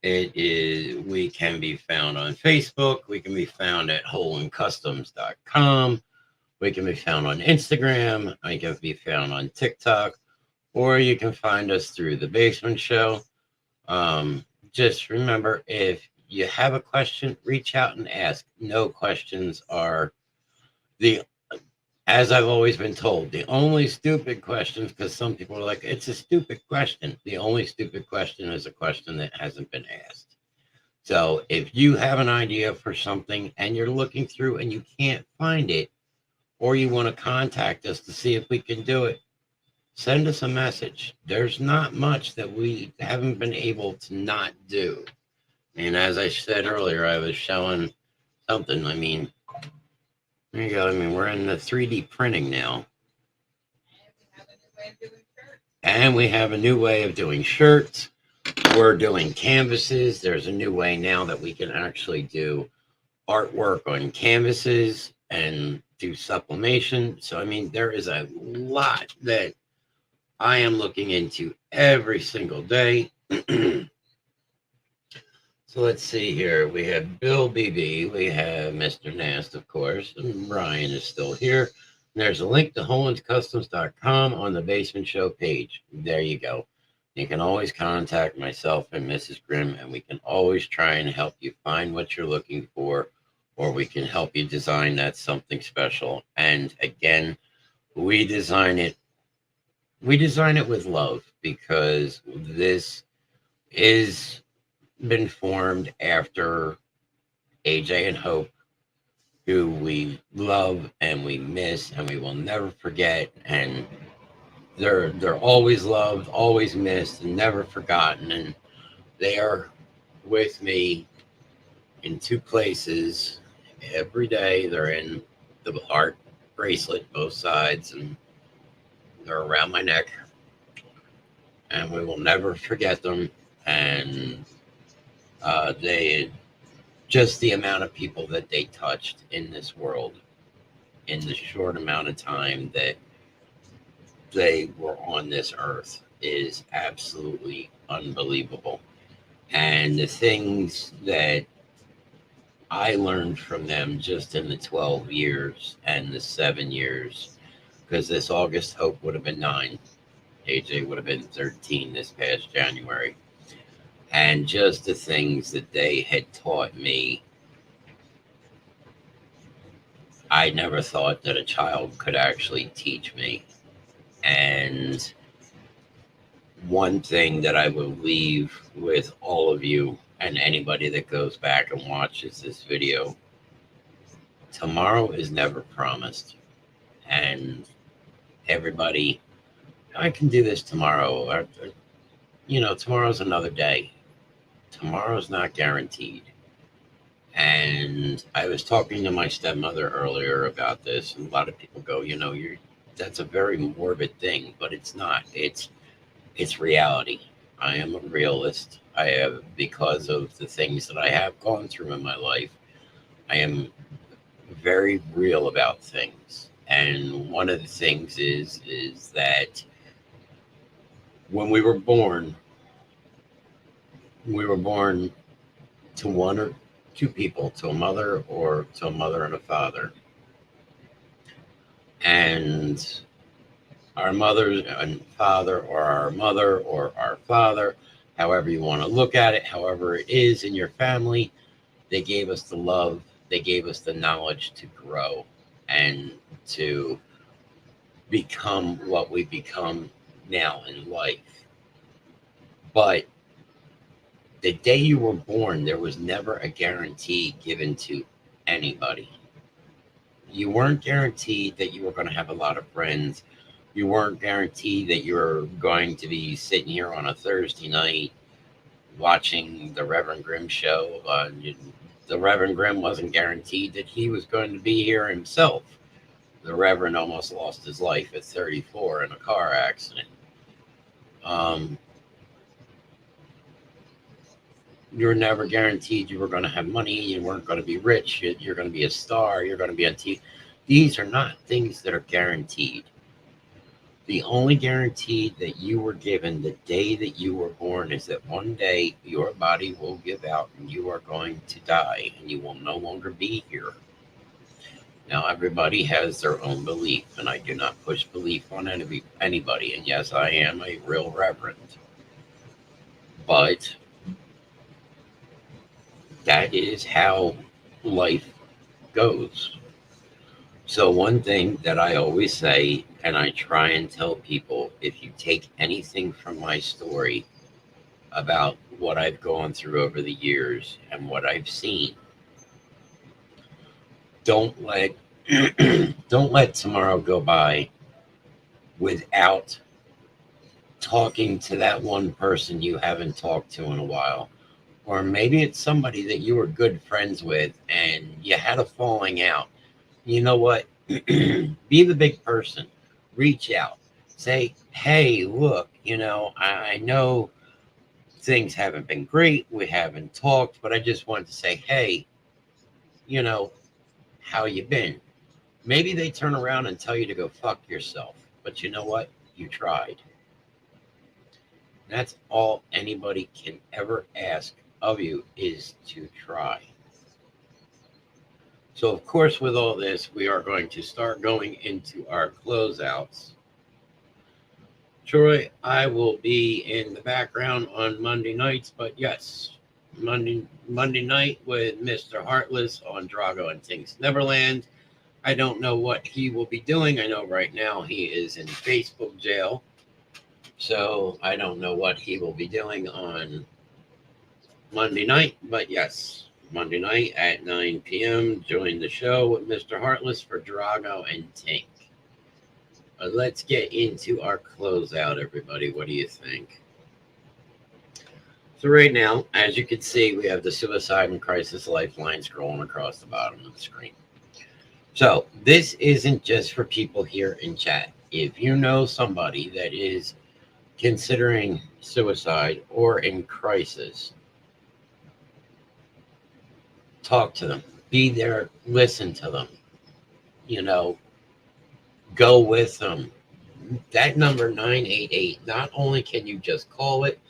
It is, we can be found on Facebook. We can be found at holandcustoms.com. We can be found on Instagram. I can be found on TikTok, or you can find us through the Basement Show. Just remember, if you have a question, reach out and ask. No questions are the, as I've always been told, the only stupid questions, because some people are like, it's a stupid question. The only stupid question is a question that hasn't been asked. So if you have an idea for something and you're looking through and you can't find it, or you want to contact us to see if we can do it, send us a message. There's not much that we haven't been able to not do. And as I said earlier, I was showing something. I mean, there you go. I mean, we're in the 3D printing now. And we have a new way of doing shirts. We're doing canvases. There's a new way now that we can actually do artwork on canvases and do sublimation. So, I mean, there is a lot that I am looking into every single day. So let's see here. We have Bill BB. We have Mr. Nast, of course. And Brian is still here. And there's a link to HolandsCustoms.com on the Basement Show page. There you go. You can always contact myself and Mrs. Grimm, and we can always try and help you find what you're looking for, or we can help you design that something special. And again, we design it with love, because this is been formed after AJ and Hope, who we love and we miss and we will never forget. And they're always loved, always missed, and never forgotten. And they are with me in two places every day. They're in the heart bracelet, both sides, and they're around my neck. And we will never forget them. And they just the amount of people that they touched in this world in the short amount of time that they were on this earth is absolutely unbelievable. And the things that I learned from them just in the 12 years and the 7 years, because this August Hope would have been 9, AJ would have been 13 this past January. And just the things that they had taught me, I never thought that a child could actually teach me. And one thing that I will leave with all of you and anybody that goes back and watches this video, tomorrow is never promised. And everybody, I can do this tomorrow. Or, tomorrow's another day. Tomorrow's not guaranteed. And I was talking to my stepmother earlier about this, and a lot of people go, that's a very morbid thing, but it's not. It's reality. I am a realist. I have, because of the things that I have gone through in my life, I am very real about things. And one of the things is that when we were born to one or two people, to a mother and a father. And our mother and father, or our mother or our father, however you want to look at it, however it is in your family, they gave us the love, they gave us the knowledge to grow and to become what we become now in life. But the day you were born, there was never a guarantee given to anybody. You weren't guaranteed that you were going to have a lot of friends. You weren't guaranteed that you were going to be sitting here on a Thursday night watching the Rev Grimm show. The Rev Grimm wasn't guaranteed that he was going to be here himself. The Reverend almost lost his life at 34 in a car accident. You're never guaranteed you were going to have money. You weren't going to be rich. You're going to be a star. You're going to be on TV. These are not things that are guaranteed. The only guarantee that you were given the day that you were born is that one day your body will give out and you are going to die and you will no longer be here. Now, everybody has their own belief, and I do not push belief on anybody. And yes, I am a real reverend. But that is how life goes. So one thing that I always say, and I try and tell people, if you take anything from my story about what I've gone through over the years and what I've seen, don't let tomorrow go by without talking to that one person you haven't talked to in a while. Or maybe it's somebody that you were good friends with and you had a falling out. You know what? Be the big person. Reach out. Say, hey, look, I know things haven't been great. We haven't talked, but I just wanted to say, hey, how you been? Maybe they turn around and tell you to go fuck yourself. But you know what? You tried. That's all anybody can ever ask of you, is to try. So, of course, with all this, we are going to start going into our closeouts. Troy, I will be in the background on Monday nights, but yes, Monday night with Mr. Heartless on Drago and Things Neverland. I don't know what he will be doing. I know right now he is in Facebook jail. So I don't know what he will be doing on Monday night. But yes, Monday night at 9 p.m. Join the show with Mr. Heartless for Drago and Tink. Let's get into our closeout, everybody. What do you think? So right now, as you can see, we have the Suicide and Crisis Lifeline scrolling across the bottom of the screen. So this isn't just for people here in chat. If you know somebody that is considering suicide or in crisis, talk to them. Be there. Listen to them. Go with them. That number 988, not only can you just call it,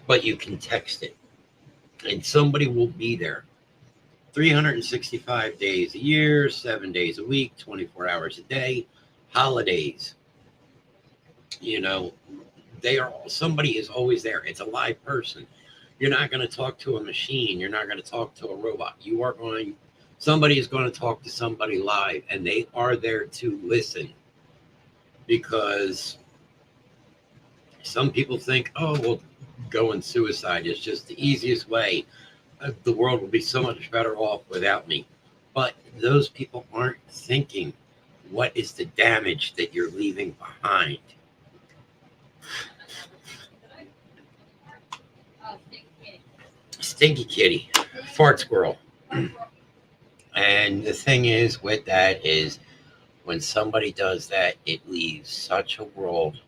but you can text it. And somebody will be there 365 days a year, 7 days a week, 24 hours a day, holidays. Somebody is always there. It's a live person. You're not going to talk to a machine. You're not going to talk to a robot. Somebody is going to talk to somebody live, and they are there to listen. Because some people think, oh, well, going suicide is just the easiest way. The world will be so much better off without me. But those people aren't thinking, what is the damage that you're leaving behind? Stinky kitty, fart squirrel. And the thing is with that is when somebody does that, it leaves such a world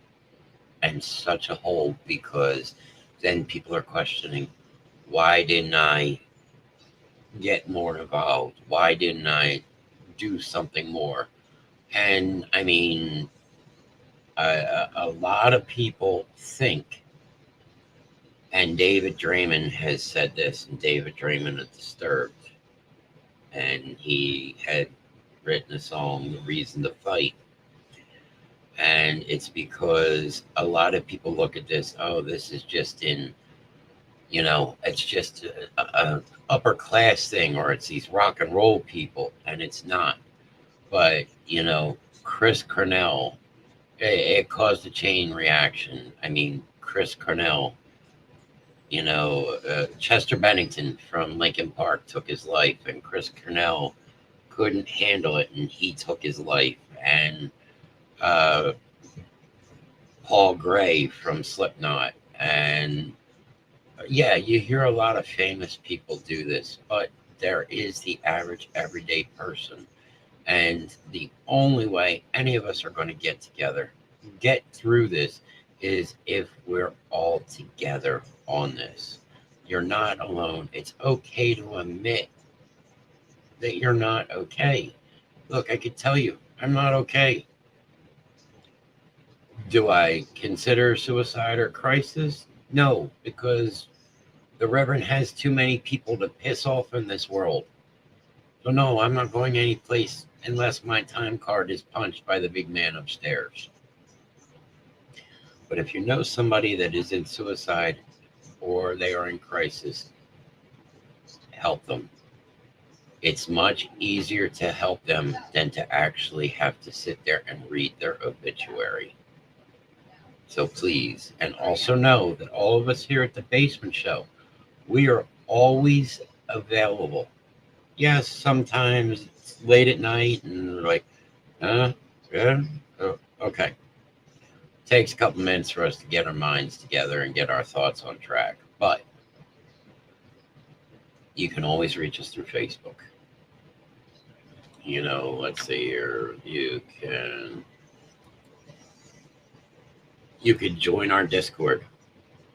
and such a hole, because then people are questioning, why didn't I get more involved? Why didn't I do something more? And I mean, a lot of people think, and David Draymond has said this, and David Draymond of Disturbed, and he had written a song, The Reason to Fight. And it's because a lot of people look at this, oh, this is just it's just a upper class thing, or it's these rock and roll people, and it's not. But, Chris Cornell, it caused a chain reaction. I mean, Chris Cornell, Chester Bennington from Linkin Park took his life, and Chris Cornell couldn't handle it, and he took his life. And Paul Gray from Slipknot. And yeah, you hear a lot of famous people do this, but there is the average everyday person. And the only way any of us are going to get through this, is if we're all together on this. You're not alone. It's okay to admit that you're not okay. Look, I could tell you, I'm not okay. Do I consider suicide or crisis? No, because the Reverend has too many people to piss off in this world. So no, I'm not going any place unless my time card is punched by the big man upstairs. But if you know somebody that is in suicide or they are in crisis, help them. It's much easier to help them than to actually have to sit there and read their obituary. So please, and also know that all of us here at the Basement Show, we are always available. Yes, sometimes it's late at night and we're like, yeah, okay. Takes a couple minutes for us to get our minds together and get our thoughts on track. But you can always reach us through Facebook. Let's see here. You could join our Discord.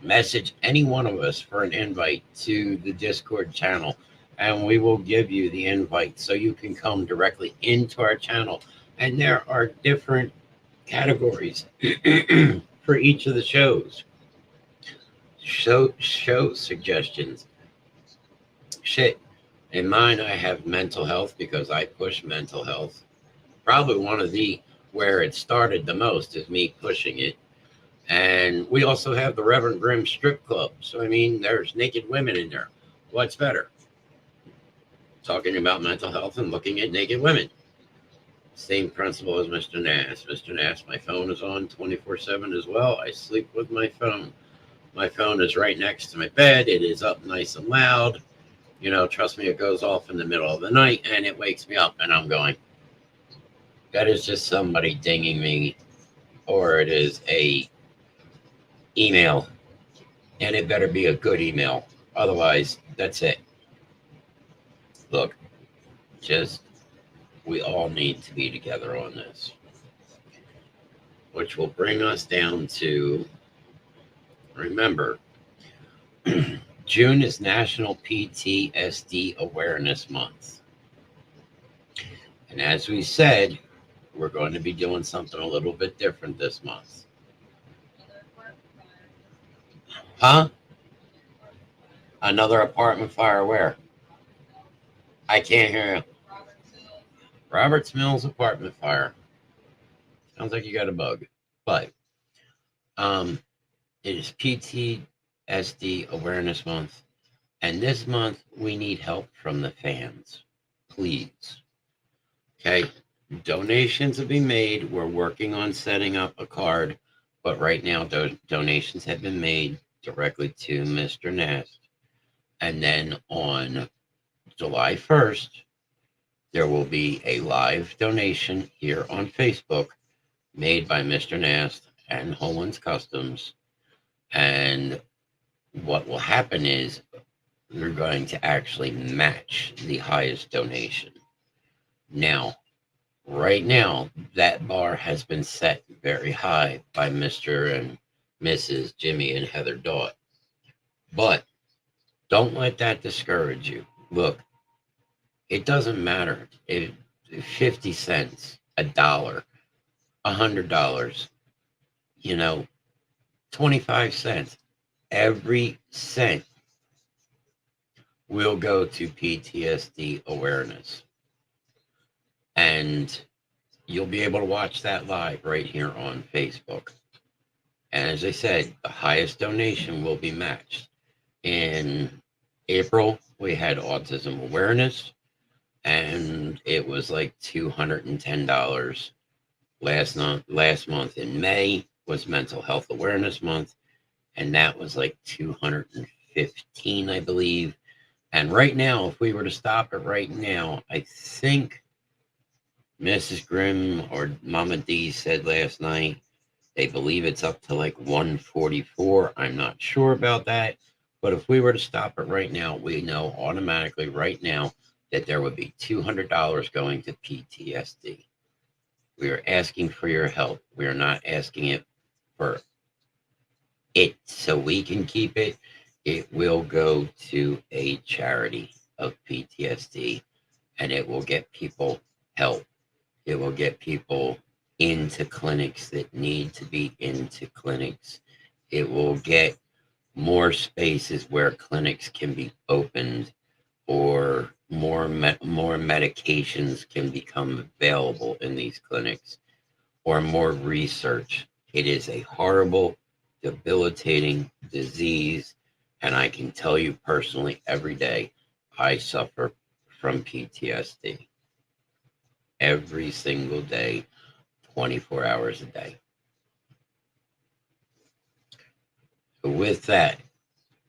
Message any one of us for an invite to the Discord channel, and we will give you the invite so you can come directly into our channel. And there are different categories for each of the shows. Show suggestions. Shit. In mine, I have mental health because I push mental health. Probably one of where it started the most is me pushing it. And we also have the Rev Grimm strip club. So, I mean, there's naked women in there. What's better? Talking about mental health and looking at naked women. Same principle as Mr. Nass. Mr. Nass, my phone is on 24/7 as well. I sleep with my phone. My phone is right next to my bed. It is up nice and loud. You know, trust me, it goes off in the middle of the night and it wakes me up and I'm going, that is just somebody dinging me, or it is a email, and it better be a good email. Otherwise, that's it. Look, just we all need to be together on this, which will bring us down to, remember, June is National PTSD Awareness Month. And as we said, we're going to be doing something a little bit different this month. Huh? Another apartment fire where? I can't hear you. Roberts Mills apartment fire. Sounds like you got a bug. But it is PTSD Awareness Month. And this month, we need help from the fans. Please. Okay? Donations have been made. We're working on setting up a card. But right now, donations have been made directly to Mr. Nast. And then on July 1st, there will be a live donation here on Facebook made by Mr. Nast and Holland's Customs. And what will happen is we're going to actually match the highest donation. Now, right now, that bar has been set very high by Mr. and Mrs. Jimmy and Heather Daught. But don't let that discourage you. Look, it doesn't matter if 50 cents, $1, $100, 25 cents, every cent will go to PTSD awareness. And you'll be able to watch that live right here on Facebook. And as I said, the highest donation will be matched. In April, we had autism awareness, and it was like $210. Last month in May was mental health awareness month, and that was like $215, I believe. And right now, if we were to stop it right now, I think Mrs. Grimm or Mama D said last night they believe it's up to like $144. I'm not sure about that. But if we were to stop it right now, we know automatically right now that there would be $200 going to PTSD. We are asking for your help. We are not asking it for it so we can keep it. It will go to a charity of PTSD, and it will get people help. It will get people into clinics that need to be into clinics. It will get more spaces where clinics can be opened, or more medications can become available in these clinics, or more research. It is a horrible, debilitating disease, and I can tell you personally, every day I suffer from PTSD. Every single day, 24 hours a day. So with that,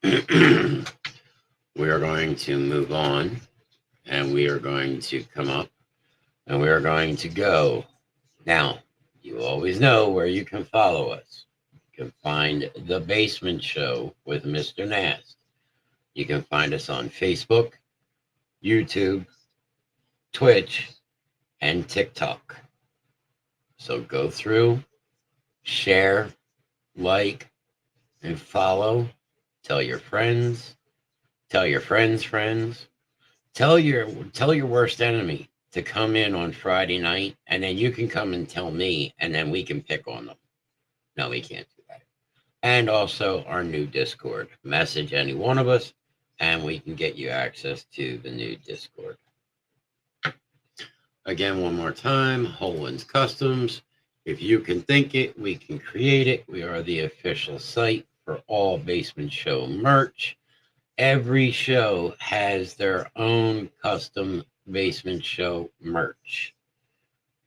we are going to move on, and we are going to come up, and we are going to go. Now, you always know where you can follow us. You can find The Basement Show with Mr. Nast. You can find us on Facebook, YouTube, Twitch, and TikTok. So go through, share, like, and follow. Tell your friends. Tell your friends' friends. Tell your worst enemy to come in on Friday night, and then you can come and tell me, and then we can pick on them. No, we can't do that. And also our new Discord. Message any one of us, and we can get you access to the new Discord. Again, one more time, Holland's Customs. If you can think it, we can create it. We are the official site for all Basement Show merch. Every show has their own custom Basement Show merch.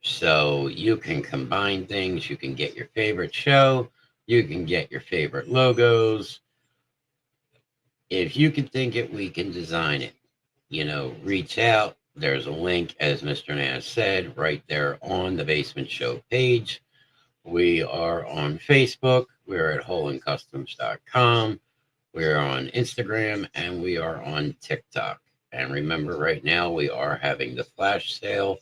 So you can combine things. You can get your favorite show. You can get your favorite logos. if you can think it, we can design it. You know, reach out. There's a link, as Mr. Nash said, right there on the Basement Show page. We are on Facebook. We're at holandcustoms.com. We're on Instagram, and we are on TikTok. And remember, right now we are having the flash sale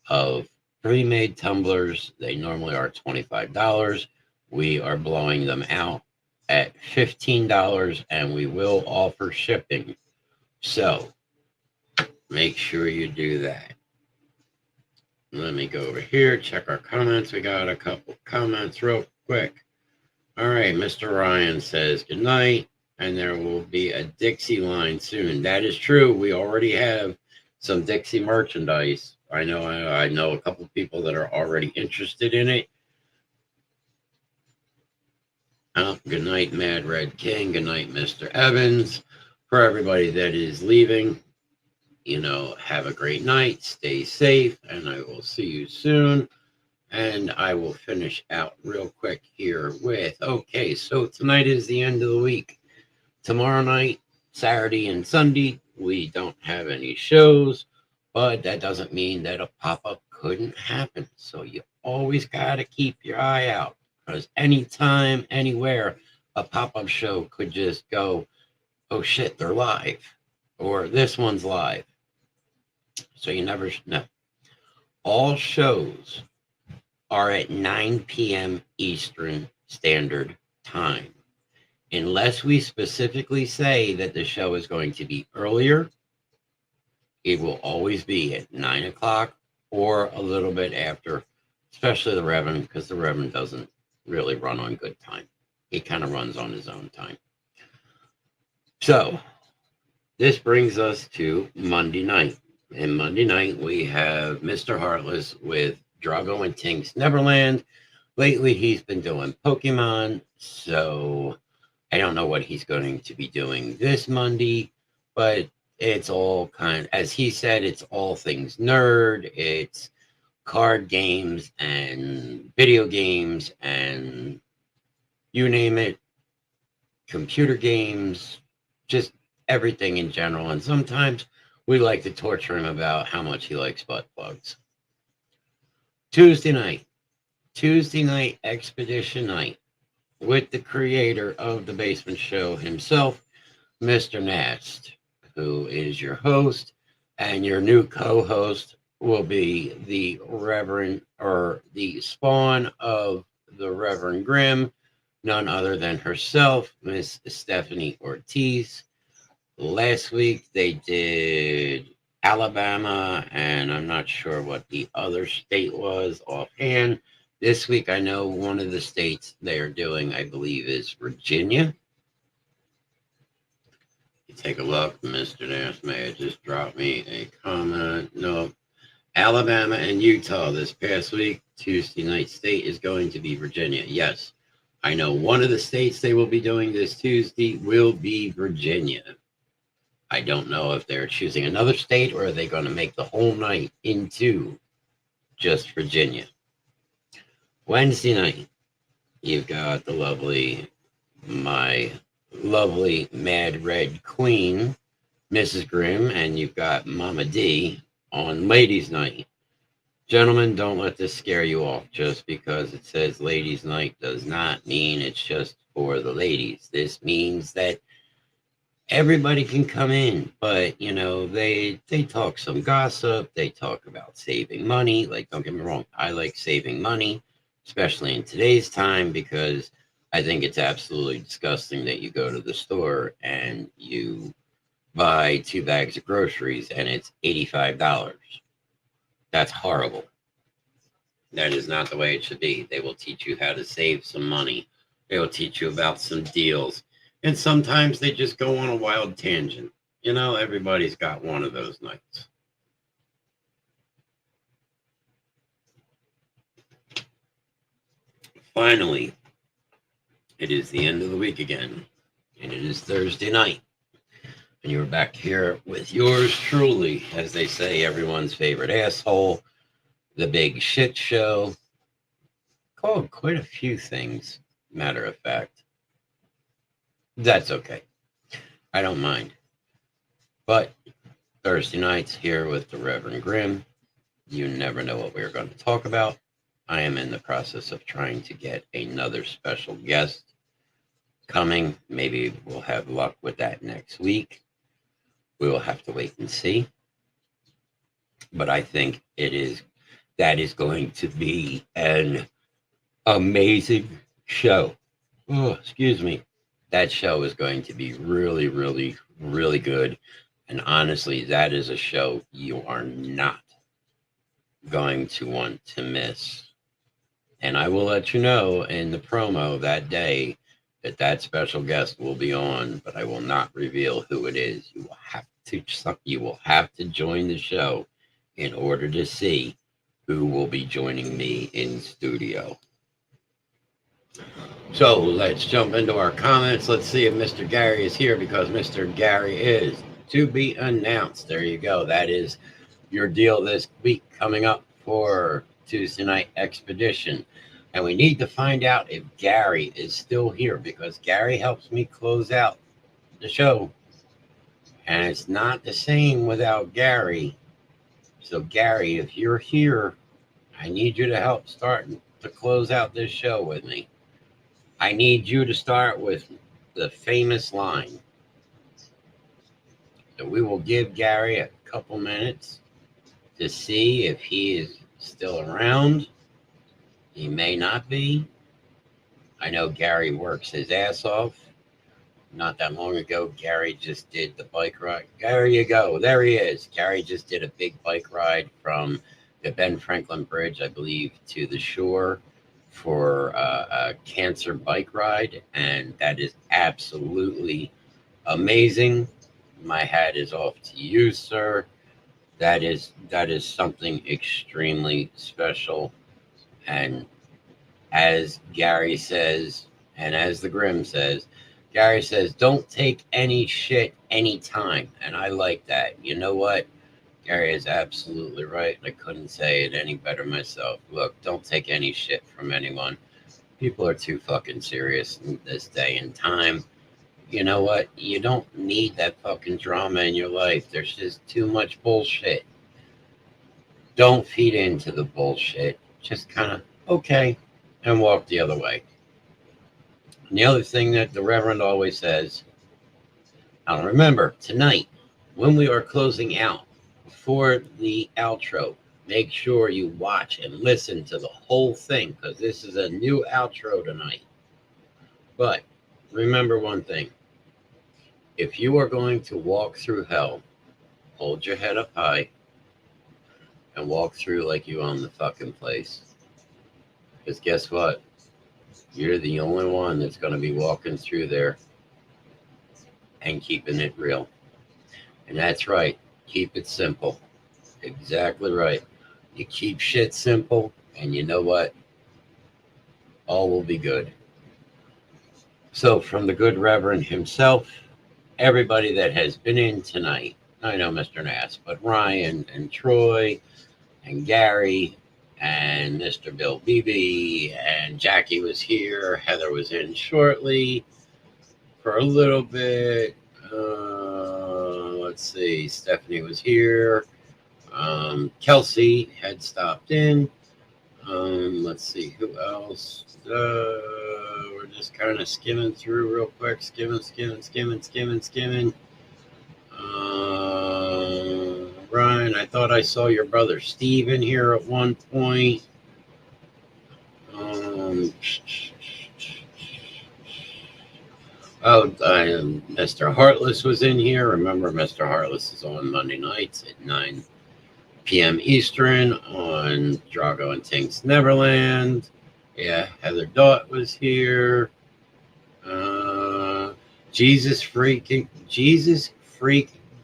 of pre-made tumblers. They normally are $25. We are blowing them out at $15, and we will offer shipping. So make sure you do that. Let me go over here, check our comments. We got a couple comments real quick. All right, Mr. Ryan says good night, and there will be a Dixie line soon. That is true. We already have some Dixie merchandise. I know a couple of people that are already interested in it. Good night, Mad Red King. Good night, Mr. Evans. For everybody that is leaving, you know, have a great night. Stay safe, and I will see you soon. And I will finish out real quick here with, okay, so tonight is the end of the week. Tomorrow night, Saturday and Sunday, we don't have any shows, but that doesn't mean that a pop-up couldn't happen. So you always got to keep your eye out, because anytime, anywhere, a pop-up show could just go, oh shit, they're live, or this one's live. So you never know. All shows are at 9 p.m. Eastern Standard Time. Unless we specifically say that the show is going to be earlier, it will always be at 9 o'clock or a little bit after, especially the Reverend, because the Reverend doesn't really run on good time. He kind of runs on his own time. So this brings us to Monday night. And Monday night, we have Mr. Heartless with Drago and Tink's Neverland. Lately, he's been doing Pokemon, so I don't know what he's going to be doing this Monday, but it's all as he said, it's all things nerd. It's card games and video games and you name it, computer games, just everything in general. And sometimes we like to torture him about how much he likes butt plugs. Tuesday night, Expedition Night, with the creator of the Basement Show himself, Mr. Nast, who is your host, and your new co-host will be the Reverend, or the spawn of the Reverend Grimm, none other than herself, Miss Stephanie Ortiz. Last week they did Alabama, and I'm not sure what the other state was offhand. This week I know one of the states they are doing, I believe, is Virginia. You take a look, Mr. Nash may have just dropped me a comment. No, Alabama and Utah this past week. Tuesday night state is going to be Virginia. Yes, I know one of the states they will be doing this Tuesday will be Virginia. I don't know if they're choosing another state or are they going to make the whole night into just Virginia. Wednesday night, you've got my lovely Mad Red Queen, Mrs. Grimm, and you've got Mama D on Ladies Night. Gentlemen, don't let this scare you off. Just because it says Ladies Night does not mean it's just for the ladies. This means that everybody can come in, but you know, they talk some gossip, they talk about saving money. Like, don't get me wrong, I like saving money, especially in today's time, because I think it's absolutely disgusting that you go to the store and you buy 2 bags of groceries and it's $85. That's horrible. That is not the way it should be. They will teach you how to save some money. They will teach you about some deals. And sometimes they just go on a wild tangent. You know, everybody's got one of those nights. Finally, it is the end of the week again. And it is Thursday night. And you're back here with yours truly, as they say, everyone's favorite asshole, the Big Shit Show. Called quite a few things, matter of fact. That's okay. I don't mind. But Thursday nights here with the Reverend Grimm, you never know what we're going to talk about. I am in the process of trying to get another special guest coming. Maybe we'll have luck with that next week. We will have to wait and see. But I think that is going to be an amazing show. Oh, excuse me. That show is going to be really, really, really good. And honestly, that is a show you are not going to want to miss. And I will let you know in the promo that day that special guest will be on, but I will not reveal who it is. You will have to join the show in order to see who will be joining me in studio. So let's jump into our comments. Let's see if Mr. Gary is here, because Mr. Gary is to be announced. There you go. That is your deal this week coming up for Tuesday Night Expedition. And we need to find out if Gary is still here, because Gary helps me close out the show. And it's not the same without Gary. So Gary, if you're here, I need you to help start to close out this show with me. I need you to start with the famous line. So we will give Gary a couple minutes to see if he is still around. He may not be. I know Gary works his ass off. Not that long ago, Gary just did the bike ride. There you go. There he is. Gary just did a big bike ride from the Ben Franklin Bridge, I believe, to the shore for a cancer bike ride. And that is absolutely amazing. My hat is off to you, sir. That is something extremely special. And as Gary says, and as the Grimm says, Gary says, don't take any shit anytime. And I like that. You know what? Gary is absolutely right. I couldn't say it any better myself. Look, don't take any shit from anyone. People are too fucking serious in this day and time. You know what? You don't need that fucking drama in your life. There's just too much bullshit. Don't feed into the bullshit. Just kind of, okay, and walk the other way. And the other thing that the Reverend always says, now remember, tonight, when we are closing out, before the outro, make sure you watch and listen to the whole thing, because this is a new outro tonight. But remember one thing. If you are going to walk through hell, hold your head up high and walk through like you own the fucking place. Because guess what? You're the only one that's going to be walking through there and keeping it real. And that's right. Keep it simple. Exactly right. You keep shit simple, and you know what? All will be good. So from the good Reverend himself, everybody that has been in tonight, I know Mr. Nass, but Ryan and Troy and Gary and Mr. Bill Beebe and Jackie was here. Heather was in shortly for a little bit. Let's see. Stephanie was here. Kelsey had stopped in. Let's see who else. We're just kind of skimming through real quick. Skimming. Ryan, I thought I saw your brother Steve in here at one point. Mr. Heartless was in here. Remember, Mr. Heartless is on Monday nights at 9 p.m. Eastern on Drago and Tink's Neverland. Yeah, Heather Dot was here. Jesus Freak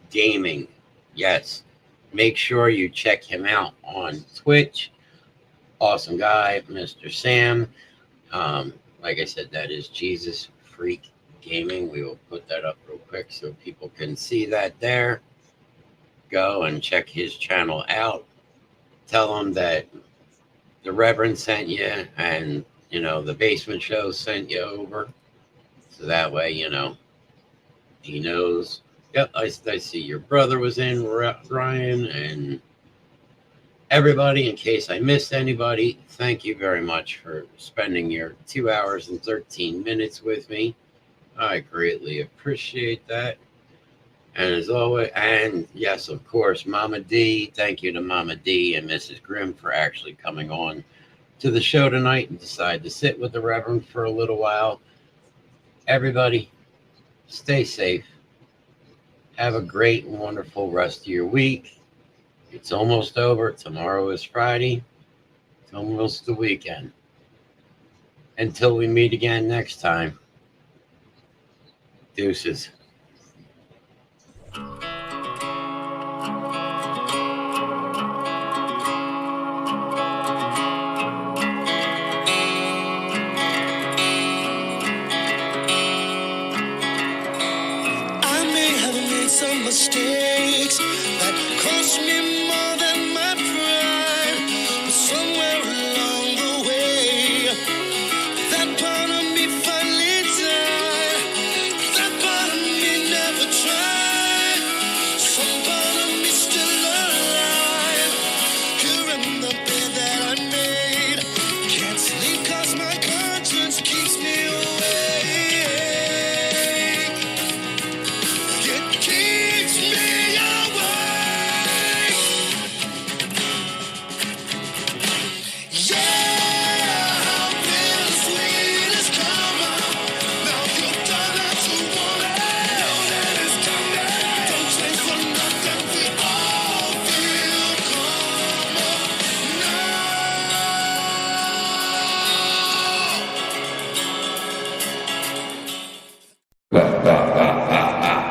Gaming. Yes. Make sure you check him out on Twitch. Awesome guy, Mr. Sam. Like I said, that is Jesus Freak Gaming. We will put that up real quick so people can see that there. Go and check his channel out. Tell him that the Reverend sent you, and the Basement Show sent you over. So that way, He knows. Yep, I see your brother was in, Ryan, and everybody. In case I missed anybody, thank you very much for spending your 2 hours and 13 minutes with me. I greatly appreciate that. And as always, and yes, of course, Mama D. Thank you to Mama D and Mrs. Grimm for actually coming on to the show tonight and decide to sit with the Reverend for a little while. Everybody, stay safe. Have a great and wonderful rest of your week. It's almost over. Tomorrow is Friday. It's almost the weekend. Until we meet again next time, deuces. I may have made some mistakes that cost me